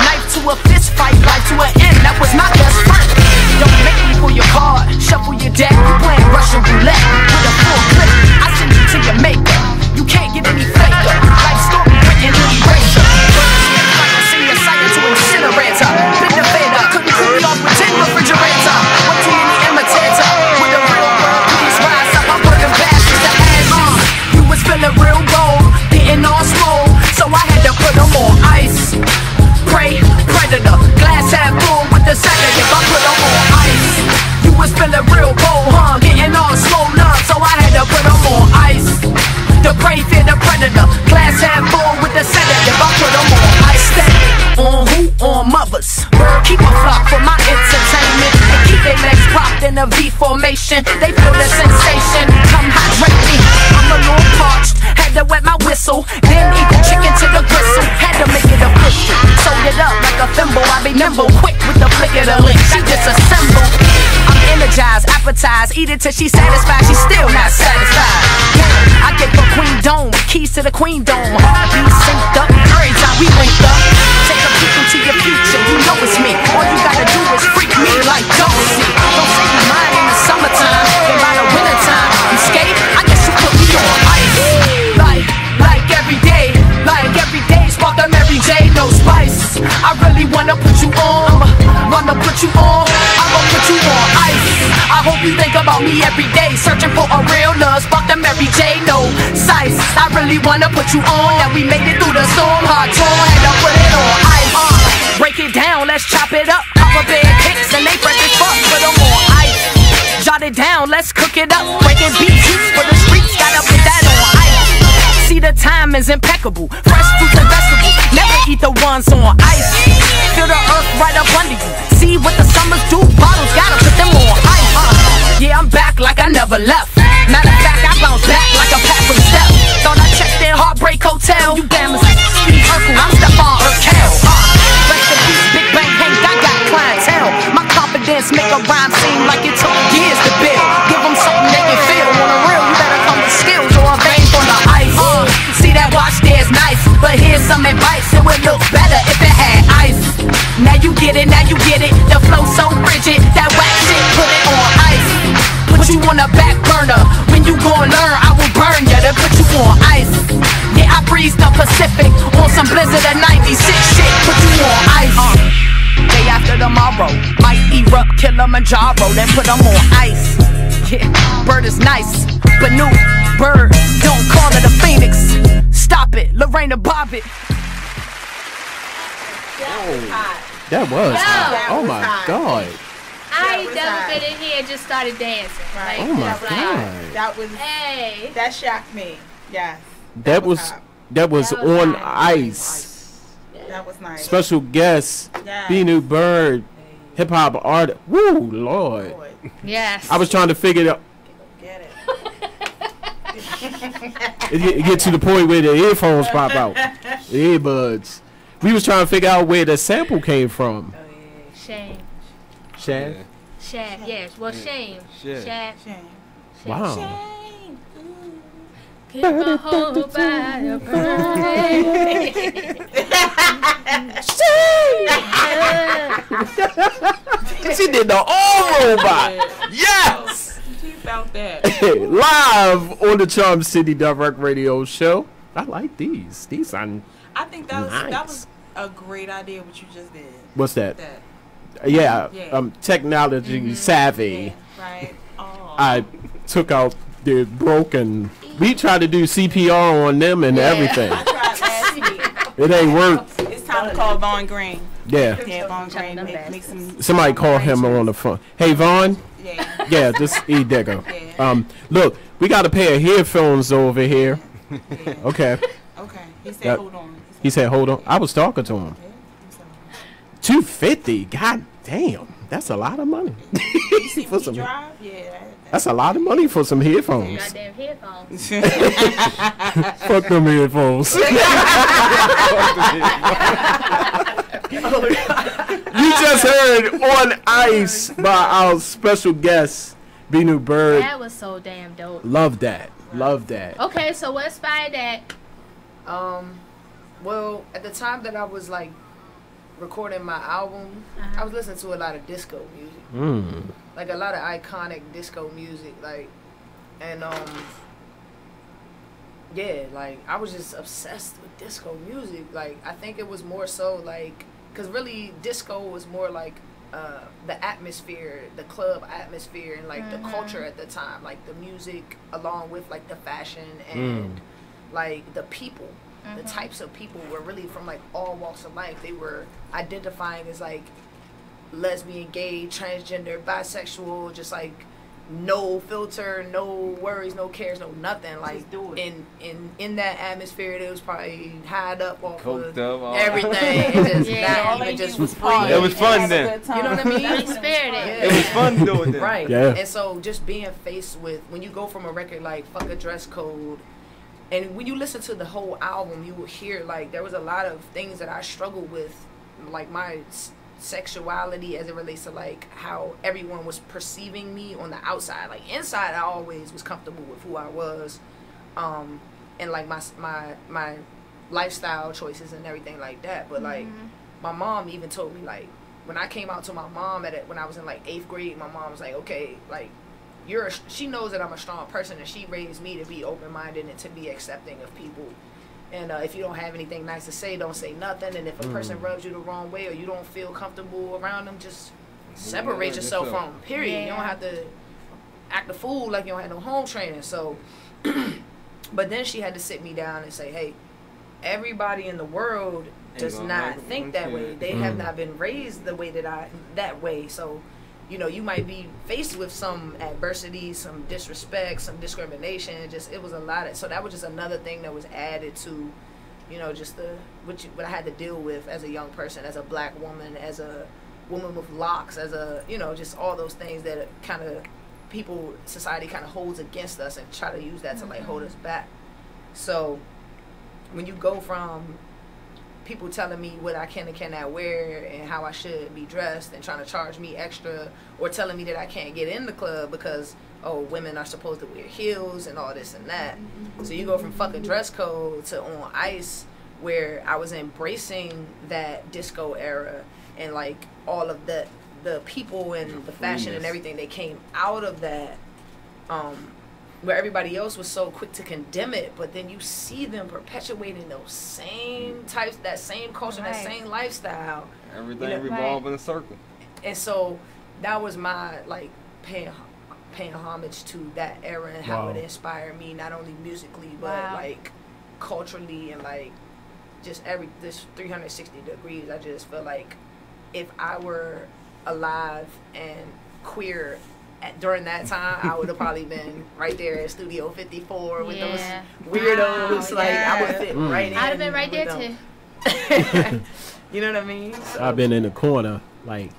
Knife to a fist fight, life to an end. That was my best friend. Don't make me pull your card, shuffle your deck. You playing Russian roulette with a full clip. I send you to your maker. You can't get any faker. Life story written in eraser. Send your sight into incinerator. Big the fader, couldn't cool me off with 10 refrigerator. One too many imitator. With a real world, please rise up. I'm putting bastards to ashes. You was feeling real bold, getting all swole, so I had to put them on ice. Prey, predator, glass half full with the sedative. I put them on ice. You was feeling real bold, huh? Getting all swole up, so I had to put them on ice. The prey, fear the predator, glass half full with the sedative. I put them on ice. Stay on who? On mothers. Byrd, keep a flock for my entertainment and keep their legs propped in a V formation. They feel the sensation. Come hydrate me. I'm a little parched. Had to wet my whistle, then eat the chicken to the gristle. Had to make it official. Sewed it up like a thimble. I be nimble, quick with the flick of the link. She disassemble. I'm energized, appetized. Eat it till she's satisfied. She's still not satisfied. Yeah, I get the queen dome, keys to the queen dome. Heartbeat synced up every time we linked up. Take a peek into your future. You know it's me. All you gotta do is freak me like don't see. Don't say you mine in the summertime, then by the wintertime you skate. I guess you put me on ice. Like every day, spark them every day, no spice. I really wanna put you on, I'ma put you on ice. I hope you think about me every day, searching for a real love, spark them every day, no size. I really wanna put you on, and we made it through the storm, hard torn, had to put it on ice. Break it down, let's chop it up, cover bed kicks, and they fresh as fuck, put them on ice. Jot it down, let's cook it up, breaking beats for the streets, gotta put that on ice. See the time is impeccable. Fresh fruits and vegetables. Never eat the ones on ice. Feel the earth right up under you. See what the summers do. Bottles gotta put them on ice. Yeah, I'm back like I never left. Matter of fact, I bounce back like a pack from Step. Thought I checked in Heartbreak Hotel. You damn Steve Urkel. I'm Stephon Urkel. Rest in peace, Big Bang Hank. I got clientele. My confidence make a rhyme seem like it took years to build. Give them something they can feel. On the real, you better come with skills or a vein on the ice. See that watch there's nice, but here's some advice. It would look better if it had ice. Now you get it, the flow so rigid. That whack shit, put it on ice. Put you on a back burner. When you gon' learn, I will burn ya. Then put you on ice. Yeah, I breeze the Pacific on some Blizzard of 96 shit. Put you on ice. Day after tomorrow, might erupt Kilimanjaro. Then put them on ice. Yeah, Byrd is nice, but new Byrd, don't call it a phoenix. Stop it, Lorena Bobbitt. That was hot. Oh my god. I ain't never been in here and just started dancing. Right. Oh my god. That was. Hey. That shocked me. Yes. That was on ice. That was nice. Special guest, Benno Byrd, hip hop artist. Woo, Lord. Yes. I was trying to figure it out. Get It get to the point where the earphones pop out, the earbuds. We was trying to figure out where the sample came from. Shame. Shame. Shaft, yes. Well, Shame. Shaft. Wow. Shame. Keep my whole body burning. She did the old robot. Yes. She felt that. Live on the Charm City Direct Radio Show. I like these. These sound. I think that nice. was a great idea what you just did. What's that? Yeah. Technology savvy. Yeah, right. Oh. I took out the broken. We tried to do CPR on them and everything. I tried last week. It ain't work. It's time to call Vaughn Green. Yeah. Yeah, Vaughn Green. Make some. Somebody call him on the phone. Hey, Vaughn. Yeah. Yeah, this Edigga. Look, we got a pair of headphones over here. Yeah. Okay. Okay. He said, hold on. He said, hold on. I was talking to him. $250. God damn. That's a lot of money. You see for some, drive? Yeah. That's a lot of money for some headphones. Goddamn headphones. Fuck them headphones. You just heard On Ice by our special guest, Benno Byrd. That was so damn dope. Love that. Love that. Okay, so what inspired that? Well, at the time that I was like recording my album, I was listening to a lot of disco music. Like a lot of iconic disco music, like, and yeah, like I was just obsessed with disco music. Like I think it was more so like, cause really disco was more like the atmosphere, the club atmosphere, and like the culture at the time, like the music along with like the fashion and like the people. The types of people were really from like all walks of life. They were identifying as like lesbian, gay, transgender, bisexual, just like no filter, no worries, no cares, no nothing. Like in that atmosphere, it was probably highed up off Coked of up, everything. And just not even just was free. It was fun then. You know what I mean? Spirited. It was fun doing that. Right. Yeah. And so just being faced with, when you go from a record like Fuck a Dress Code, and when you listen to the whole album, you will hear like there was a lot of things that I struggled with, like my sexuality as it relates to like how everyone was perceiving me on the outside. Like inside, I always was comfortable with who I was, and like my lifestyle choices and everything like that. But like my mom even told me, like when I came out to my mom when I was in like 8th grade, my mom was like, okay, like she knows that I'm a strong person, and she raised me to be open-minded and to be accepting of people. And if you don't have anything nice to say, don't say nothing. And if a person rubs you the wrong way or you don't feel comfortable around them, just separate yourself from them, period. You don't have to act a fool like you don't have no home training. So, but then she had to sit me down and say, hey, everybody in the world does not think that way. They have not been raised the way that way. So, you know, you might be faced with some adversity, some disrespect, some discrimination. It was a lot of, so that was just another thing that was added to, you know, just what I had to deal with as a young person, as a black woman, as a woman with locks, as a, you know, just all those things that kind of society kind of holds against us and try to use that to like hold us back. So when you go from people telling me what I can and cannot wear and how I should be dressed and trying to charge me extra, or telling me that I can't get in the club because, oh, women are supposed to wear heels and all this and that. So you go from Fuck a Dress Code to On Ice, where I was embracing that disco era and like all of the people and the fashion and everything that came out of that, where everybody else was so quick to condemn it, but then you see them perpetuating those same types, that same culture, that same lifestyle. Everything revolved in a circle. And so that was my like paying homage to that era and how it inspired me, not only musically but like culturally and like just this 360 degrees. I just feel like if I were alive and queer during that time, I would have probably been right there at Studio 54 with those weirdos. Like I would fit right in. I'd have been right there too. You know what I mean? So. I've been in the corner, like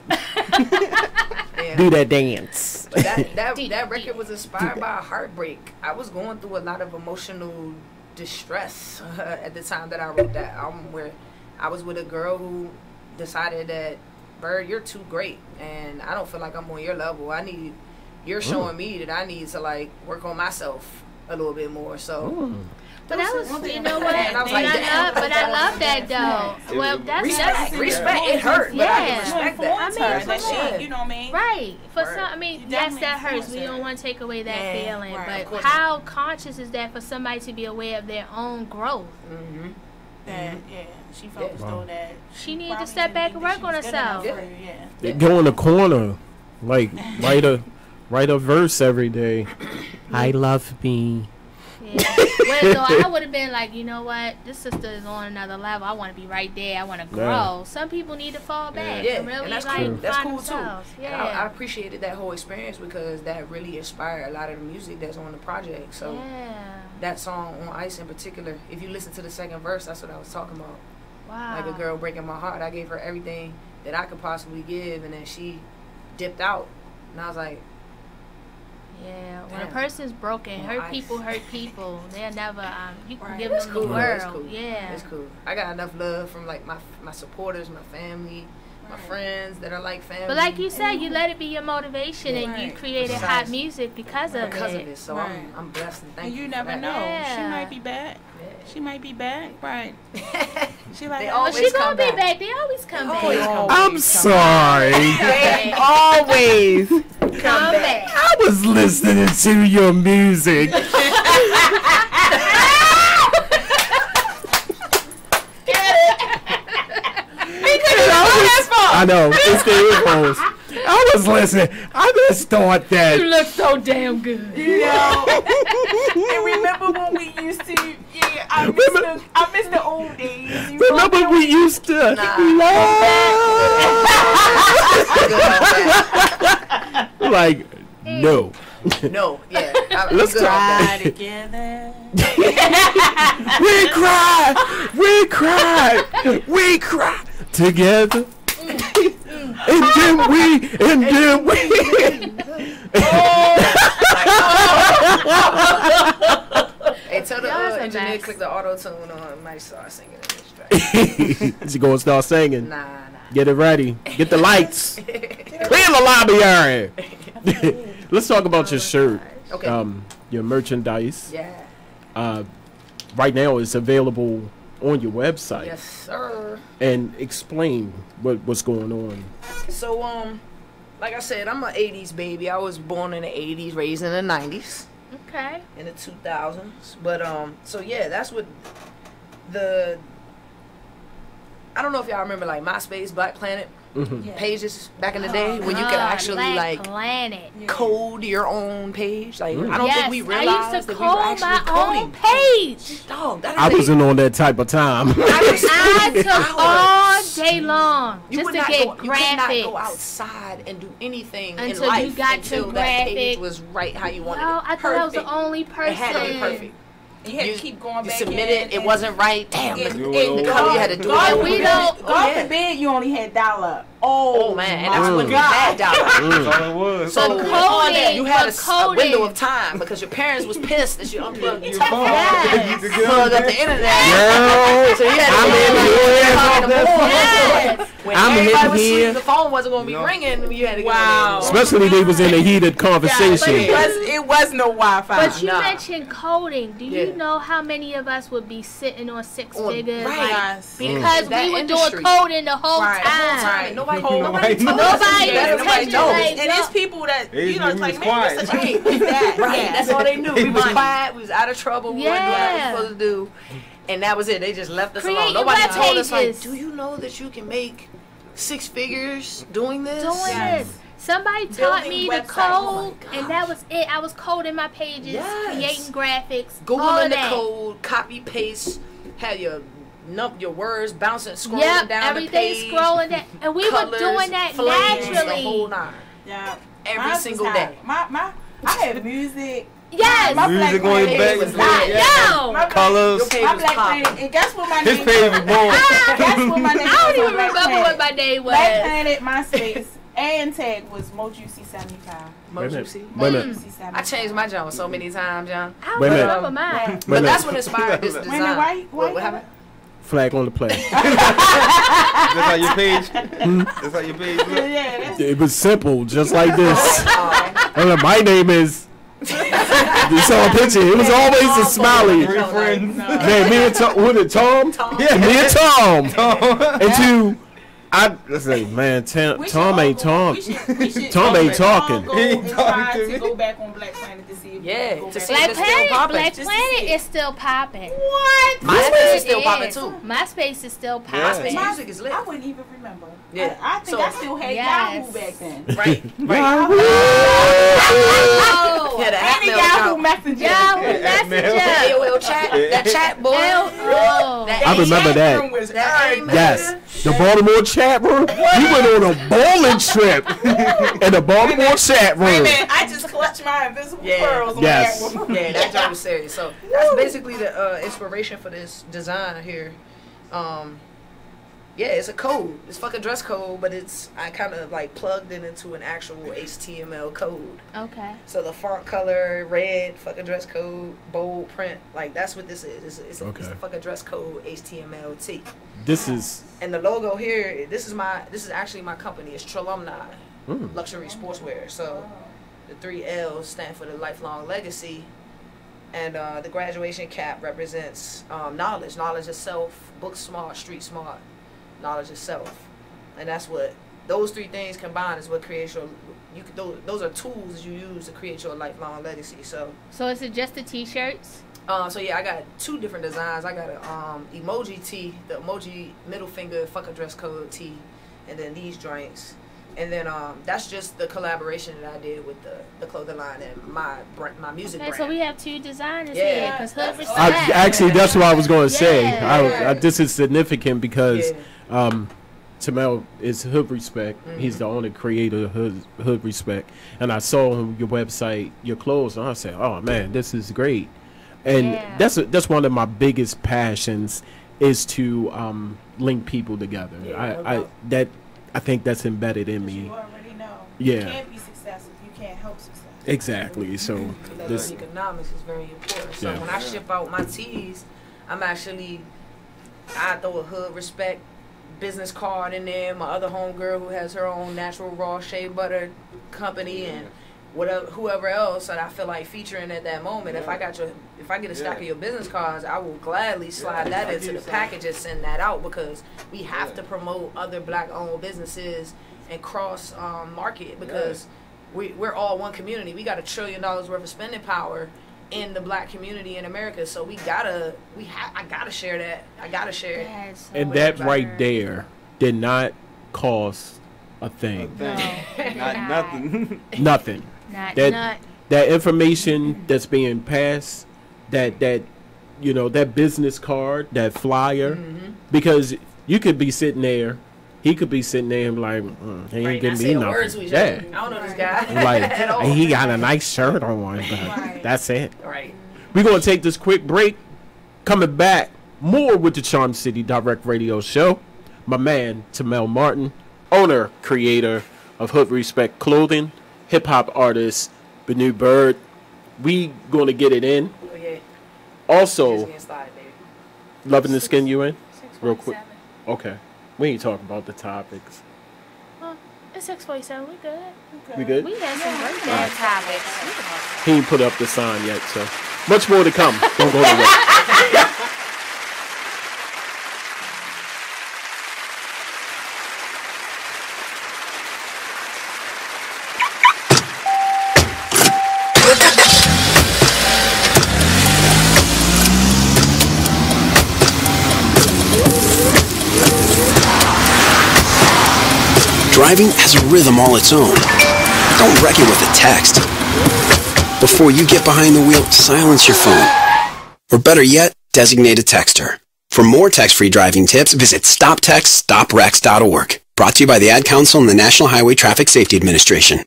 do that dance. But that record was inspired by a heartbreak. I was going through a lot of emotional distress at the time that I wrote that album, where I was with a girl who decided that Byrd, you're too great, and I don't feel like I'm on your level. You're showing me that I need to like work on myself a little bit more. So. But that was, you know what? I love that though. Well, that's respect. It hurt, but I can respect that. I mean, you know what I mean? Right. For some, I mean, yes, that hurts. We don't want to take away that feeling, but how conscious is that for somebody to be aware of their own growth? That she felt as though that she needed to step back and work on herself. They go in the corner, like write a verse every day. I love me. Well, so I would have been like, you know what, this sister is on another level. I want to be right there. I want to grow. Some people need to fall back and really and that's like cool. That's find cool themselves. too. And I appreciated that whole experience because that really inspired a lot of the music that's on the project. So that song on Ice in particular, if you listen to the second verse, that's what I was talking about. Wow. Like a girl breaking my heart. I gave her everything that I could possibly give, and then she dipped out, and I was like. Yeah, when a person's broken, hurt people. They're never, you can give them cool. the world. It's cool. Yeah. It's cool. I got enough love from like my supporters, my family, my friends that are like family. But like you said, you let it be your motivation and you created hot music because of it. So I'm blessed and thankful. And you never know. Yeah. She might be back. She might be back. Right. She like, she gonna be back. They always come back. I'm sorry. They always come back. I was listening to your music. I know. It's the earphones. I was listening. I just thought that. You look so damn good. Yeah. And remember when we used to? Yeah, I miss the old days. Remember we used to love. Like no. No. Yeah. Let's try together. We cry. We cry. We cry together. And then we. Hey, tell the engineer click the auto tune on. Might start singing in this track. She gonna start singing. Nah. Get it ready. Get the lights. Clear the lobby area. Let's talk about your shirt. Okay. Your merchandise. Yeah. Right now it's available on your website. Yes, sir. And explain what's going on. So, like I said, I'm an 80s baby. I was born in the 80s, raised in the 90s. Okay. In the 2000s. But, so yeah, that's what I don't know if y'all remember, like, MySpace, Black Planet pages back in the day when you could actually, like, code your own page. Like, I don't think we realized I used to that we were code actually my coding own page. Dog, I wasn't on that type of time. I took all day long You just would to not get go, you could not graphics. go outside and do anything in Until life you got until to that page graphics. was right how you wanted No, it. I thought I was the only person. It had to be perfect. You had to keep going back. You submitted, it wasn't right. Damn, the God, color you had to do God it. God forbid you only had $1. Oh man, and that's when you had $1. That's all it was. So coding, you had a window of time because your parents was pissed that you unplugged your phone. Yes. Plugged up the internet. Girl, So you had to I'm in everybody was here. asleep, the phone wasn't going to be ringing. You had to go. Especially they was in a heated conversation. It was no Wi-Fi. But you mentioned coding. Do you know how many of us would be sitting on six figures? Right. Like, because we were doing coding the whole time. Nobody knows. And there's people that, you know, it's like, man, you're such a geek. Right. That's all they knew. We was quiet. We was out of trouble. We weren't doing what we were supposed to do. And that was it. They just left us alone. Nobody told us, like, do you know that you can make 6 figures doing this? Somebody taught me to code, and that was it. I was coding my pages, creating graphics, Googling the code, copy, paste, have your words bouncing, scrolling down the page. Scrolling down. And we were doing that naturally. The whole nine. Yeah. Every single day. I had music. Yes. My music on your back was my colors. My Black Planet. And guess what my name was? His page was born. Guess what my name was? I don't even remember what my name was. Black Planet, MySpace, and tag was MoJuicy75. I changed my genre so many times, John. I don't remember mine. But that's what inspired this design. What happened? Flag on the play. That's how your page. That's how your page look. It was simple, just like this. My name is. You saw a picture. It was always a smiley. Man, me and Tom. Was it Tom? Yeah, me and Tom. And two. I say, man, Tom ain't Tom. Tom ain't talking. He ain't talking to go back on Black Planet to see if Black Planet is still popping. What? MySpace is still popping too. MySpace is still popping. MySpace music is lit. I wouldn't even remember. Yeah, I think I still had Yahoo back then. Right. Yahoo. Yeah, the Yahoo Messenger. AOL chat. That chat boy. I remember that. Yes. The Baltimore chat room. We went on a bowling trip in the Baltimore chat room. Wait a minute, I just clutched my invisible pearls. Yes. Yeah, that job was serious. So that's basically the inspiration for this design here. Yeah, it's a code. It's fucking dress code, but I kind of like plugged it into an actual HTML code. Okay. So the font color, red, fucking dress code, bold print, like that's what this is. It's a fucking dress code HTML-T. This is. And the logo here, this is actually my company. It's Tralumni, luxury sportswear. So the 3 L's stand for the lifelong legacy. And the graduation cap represents knowledge itself, book smart, street smart, knowledge itself, and that's what those 3 things combined is what creates your. Those are tools you use to create your lifelong legacy. So is it just the t-shirts? So yeah, I got 2 different designs. I got a emoji tee, the emoji middle finger fuck a dress code tee, and then these joints. And then that's just the collaboration that I did with the clothing line and my music brand. So we have 2 designers here. Because actually, that's what I was going to say. This is significant because Tamel is Hood Respect. He's the owner, creator of Hood Respect. And I saw on your website your clothes, and I said, "Oh man, this is great." And that's one of my biggest passions is to link people together. I think that's embedded in me. You already know. Yeah. You can't be successful if you can't help success. Exactly. So this economics is very important. So when I ship out my tees, I throw a Hood Respect business card in there. My other homegirl who has her own natural raw shea butter company and whoever else that I feel like featuring at that moment. If I get a stack of your business cards, I will gladly slide that into the package and send that out because we have to promote other black-owned businesses and cross market because we're all one community. We got $1 trillion worth of spending power in the black community in America, so I gotta share that. I gotta share it. And that right there did not cost a thing. Nothing. Nothing. That information that's being passed, that business card, that flyer, because you could be sitting there, he could be sitting there and be like, he ain't giving me nothing. I don't know this guy. Like, at all. he got a nice shirt on, but that's it. Right. We're gonna take this quick break. Coming back, more with the Charm City Direct Radio Show. My man Tamel Martin, owner, creator of Hood Respect Clothing, hip hop artist Benno Byrd. We gonna get it in. Oh, yeah. Also, loving the skin you in? Real quick. Okay. We ain't talking about the topics. Well, it's 6:47. We good. We good? We had some great topics. He ain't put up the sign yet, so much more to come. Don't go away. Driving has a rhythm all its own. Don't wreck it with a text. Before you get behind the wheel, silence your phone. Or better yet, designate a texter. For more text-free driving tips, visit stoptextstoprex.org. Brought to you by the Ad Council and the National Highway Traffic Safety Administration.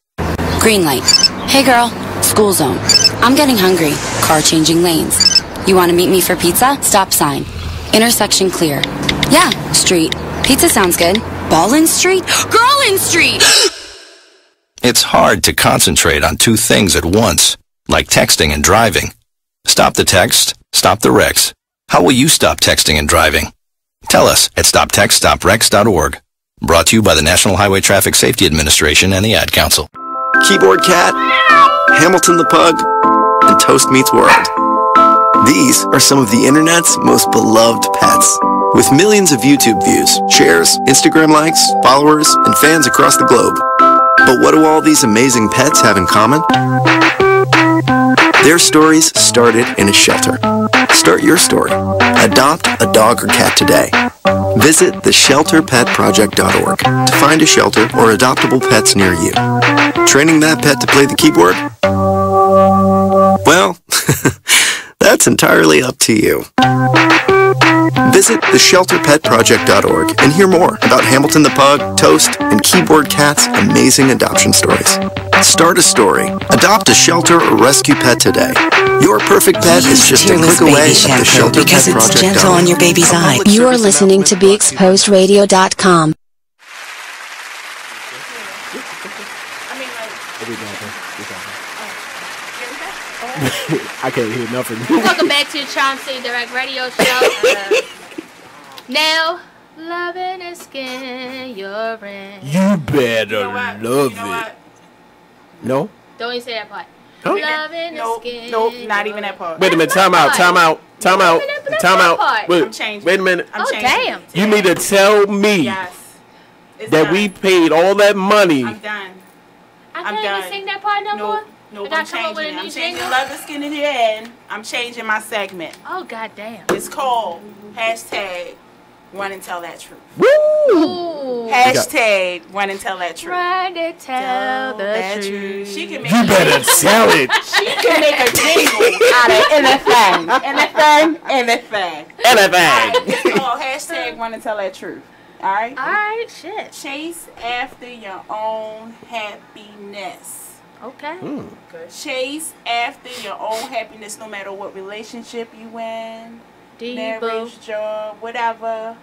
Green light. Hey girl, school zone. I'm getting hungry. Car changing lanes. You want to meet me for pizza? Stop sign. Intersection clear. Yeah, street. Pizza sounds good. Ballin' Street? Girlin' Street! It's hard to concentrate on 2 things at once, like texting and driving. Stop the text, stop the wrecks. How will you stop texting and driving? Tell us at stoptextsstopwrecks.org. Brought to you by the National Highway Traffic Safety Administration and the Ad Council. Keyboard Cat, Hamilton the Pug, and Toast Meets World. These are some of the internet's most beloved pets. With millions of YouTube views, shares, Instagram likes, followers, and fans across the globe. But what do all these amazing pets have in common? Their stories started in a shelter. Start your story. Adopt a dog or cat today. Visit theshelterpetproject.org to find a shelter or adoptable pets near you. Training that pet to play the keyboard? Well, that's entirely up to you. Visit theshelterpetproject.org and hear more about Hamilton the Pug, Toast, and Keyboard Cat's amazing adoption stories. Start a story, adopt a shelter or rescue pet today. Your perfect pet is just a click away at theshelterpetproject.org. Because it's gentle on your baby's eye. You are listening to BeExposedRadio.com. I can't hear nothing. Welcome back to the Charm City Direct Radio Show. Now, loving the skin you're in. You better love it. No? Don't even say that part. Huh? Loving the skin. Nope, not even that part. Wait a minute. Time out. Wait a minute. Oh, damn. You mean to tell me that we paid all that money? I'm done. I can't even sing that part no more? Nope, I'm changing it. I'm changing Love the Skin in the End. I'm changing my segment. Oh, goddamn. It's called hashtag Run and Tell That Truth. Woo! Hashtag Run and Tell That Truth. Run and tell the truth. She can make You better tell it. She can make a jingle out of anything. Anything. It's called hashtag Run and Tell That Truth. Alright? Alright, shit. Chase after your own happiness. Okay. Chase after your own happiness, no matter what relationship you in, marriage, job, whatever.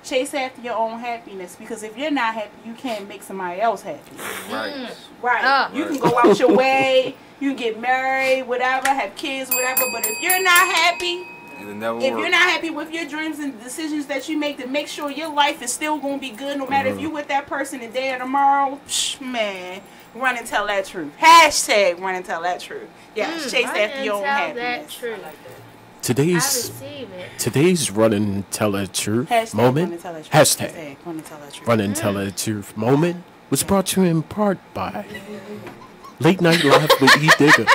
Chase after your own happiness, because if you're not happy, you can't make somebody else happy. Right. You can go out your way, you can get married, whatever, have kids, whatever. But if you're not happy, you're not happy with your dreams and decisions that you make, to make sure your life is still gonna be good, no matter if you with that person today or tomorrow. Man. Run and tell that truth. Hashtag run and tell that truth. Yes, chase after your own happiness. Today's run and tell the truth moment. Hashtag run and tell the truth moment was brought to you in part by Late Night Live with Edigga.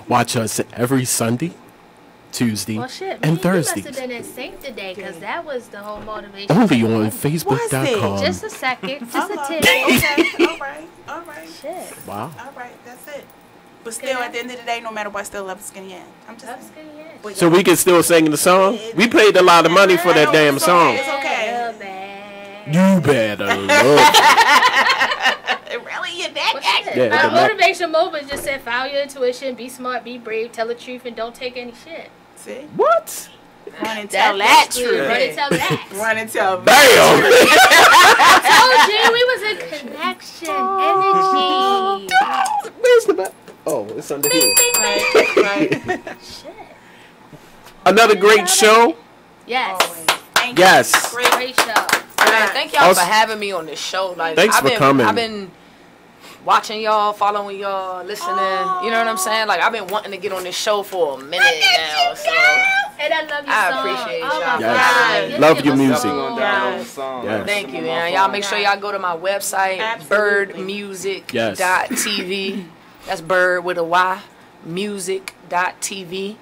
Watch us every Sunday, Tuesday, and Thursday. You must have been in sync today, because that was the whole motivation. Only on Facebook.com. Just a second. Just a tip. Okay. All right. Shit. Wow. All right. That's it. But still, at the end of the day, no matter what, still love the skinny end. I'm just So we can still sing the song? We paid a lot of money for that damn song. It's okay. You better love it. Really? You're that guy? My motivation moment just said, follow your intuition, be smart, be brave, tell the truth, and don't take any shit. See? What? Run and tell that truth. Run and tell that. Run and tell Damn! I told you, we was in connection, energy. Where's the back? Oh, it's under here. Right. Shit. Another great show. Yes. Yes. Great show. Man, thank y'all for having me on this show. Like, Thanks for coming. I've been watching y'all, following y'all, listening. You know what I'm saying? Like, I've been wanting to get on this show for a minute now. So And I love your I song. appreciate Oh y'all. my Yes. God. Love your music. Yes. Thank you, man. Y'all make sure y'all go to my website, byrdmusic.tv. That's Byrd with a Y, music.tv.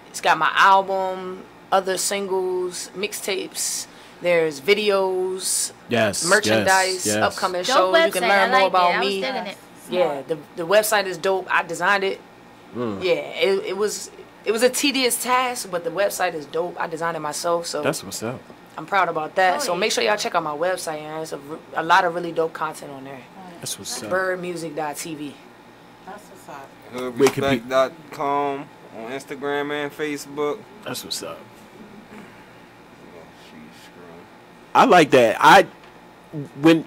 It's got my album, other singles, mixtapes. There's videos, merchandise, upcoming shows. You can learn more about me. Yeah, the website is dope. I designed it. Yeah, it was a tedious task, but the website is dope. I designed it myself, so that's what's up. I'm proud about that. So make sure y'all check out my website, and there's a lot of really dope content on there. That's what's up. Byrdmusic.tv. That's what's up. Hoodrespect.com on Instagram and Facebook. That's what's up. I like that. When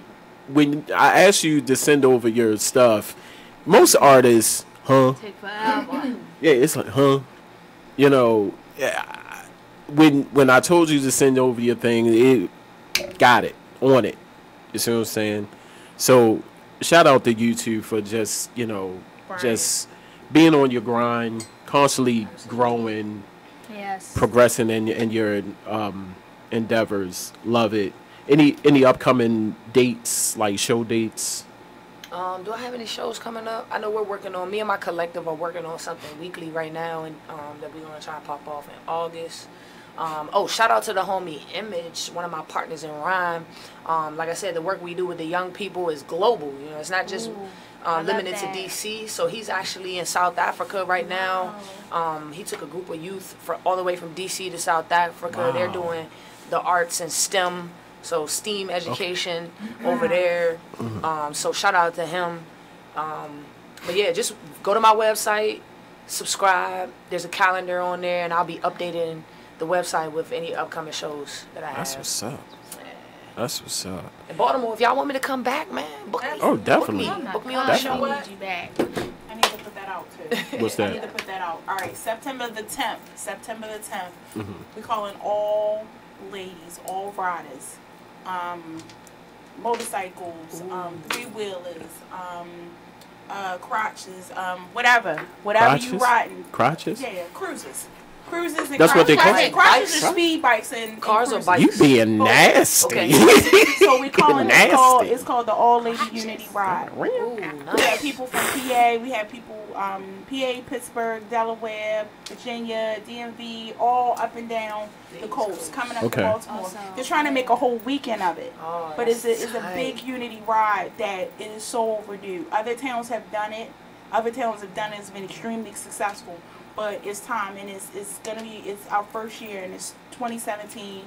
I asked you to send over your stuff, most artists, Take forever. yeah, it's like, You know, when I told you to send over your thing, it got it on it. You see what I'm saying? So shout out to you two for just just being on your grind, constantly growing, progressing in your endeavors. Love it. Any upcoming dates, like show dates? Do I have any shows coming up? I know me and my collective are working on something weekly right now, and that we're gonna try to pop off in August. Shout out to the homie Image, one of my partners in Rhyme. Like I said, the work we do with the young people is global. You know, it's not just limited to DC. So he's actually in South Africa right now. He took a group of youth all the way from DC to South Africa. Wow. They're doing the arts and STEM. So STEAM education over there. So shout out to him. But yeah, just go to my website, subscribe. There's a calendar on there, and I'll be updating the website with any upcoming shows that I have. That's what's up. That's what's up. In Baltimore, if y'all want me to come back, man, book me. Oh, definitely. Book me on the show. I need you back. I need to put that out too. What's that? I need to put that out. All right, September the 10th. We're calling all ladies, all riders. Motorcycles, three-wheelers, crotches, whatever crotches? You riding. Crotches? Yeah, cruisers. Cruises and that's what they call it. Crotches are speed bikes and cars or bikes. You being nasty. Okay. So we calling it's called the All Lady Unity Ride. Ooh, nice. We have people from PA. We have people PA, Pittsburgh, Delaware, Virginia, DMV, all up and down the coast, coming up to Baltimore. Awesome. They're trying to make a whole weekend of it. Oh, but it's a big unity ride that is so overdue. Other towns have done it. It's been extremely successful. But it's time, and it's our first year, and it's 2017.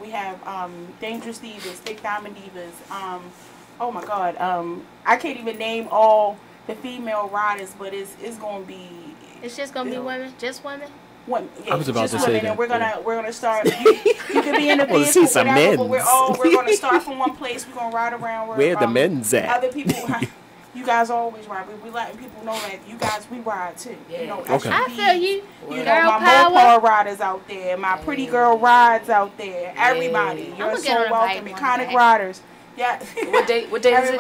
We have Dangerous Divas, Thick Diamond Divas. Oh my God, I can't even name all the female riders, but it's gonna be. It's just gonna be women, just women. I was about to say that. And we're gonna start. You can be in the vehicle, whatever, but we're gonna start from one place. We're gonna ride around where the men's at. Other people. You guys always ride. We letting people know that you guys, we ride too. Yeah. You know, okay. I feel you. You know, my Mopar riders out there, my Pretty Girl rides out there. Everybody, you're so welcome. Iconic riders. Yeah. What day is it?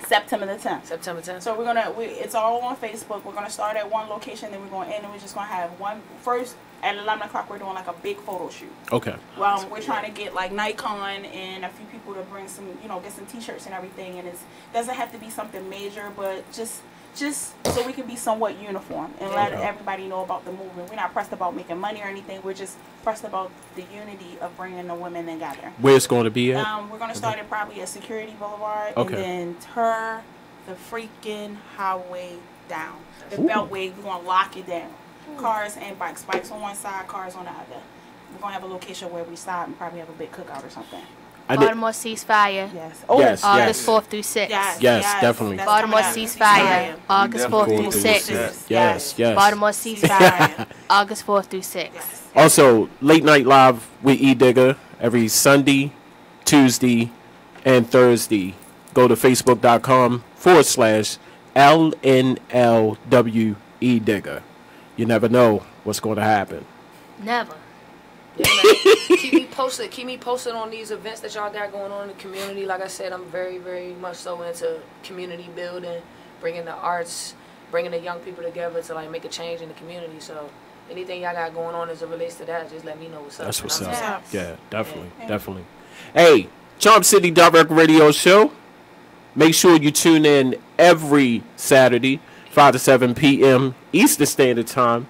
September the 10th. September 10th. So it's all on Facebook. We're gonna start at one location, then we're gonna end, and we're just gonna have one first. At 11 o'clock, we're doing like a big photo shoot. Okay. Well, we're trying to get like Nikon and a few people to bring some, get some T-shirts and everything. And it doesn't have to be something major, but just so we can be somewhat uniform and let everybody know about the movement. We're not pressed about making money or anything. We're just pressed about the unity of bringing the women together. Where it's going to be at? We're going to start it probably at Security Boulevard and then turn the freaking highway down. The Beltway, we're going to lock it down. Cars and bikes. Bikes on one side, cars on the other. We're going to have a location where we stop and probably have a big cookout or something. Baltimore Ceasefire. Yes. August 4th through 6th. Yes, definitely. Baltimore Ceasefire. August 4th through 6th. Yes. Baltimore Ceasefire. August 4th through 6th. Also, Late Night Live with Edigga every Sunday, Tuesday, and Thursday. Go to facebook.com/LNLW Edigga. You never know what's going to happen. Never. Yeah, man. Keep me posted on these events that y'all got going on in the community. Like I said, I'm very, very much so into community building, bringing the arts, bringing the young people together to like make a change in the community. So anything y'all got going on as it relates to that, just let me know what's up. That's what's up. Yeah, definitely. Hey, Charm City Direct Radio Show. Make sure you tune in every Saturday, 5 to 7 p.m. Eastern Standard Time,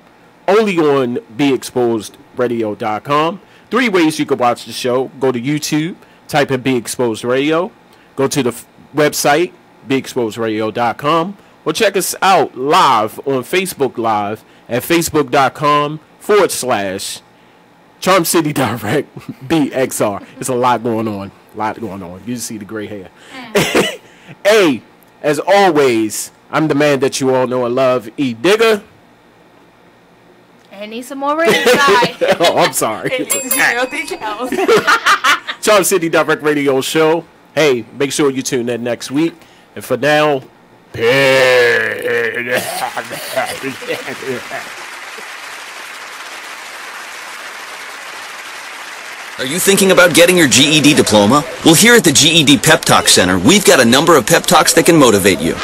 only on BeExposedRadio.com. 3 ways you can watch the show. Go to YouTube, type in Be Exposed Radio. Go to the website, BeExposedRadio.com. Or check us out live on Facebook Live at Facebook.com/Charm City Direct BXR. There's a lot going on. You see the gray hair. Hey, as always, I'm the man that you all know and love, Edigga. Aneesah Morine. Oh, I'm sorry. Charm City Direct Radio Show. Hey, make sure you tune in next week. And for now, Byrd. Are you thinking about getting your GED diploma? Well, here at the GED Pep Talk Center, we've got a number of pep talks that can motivate you.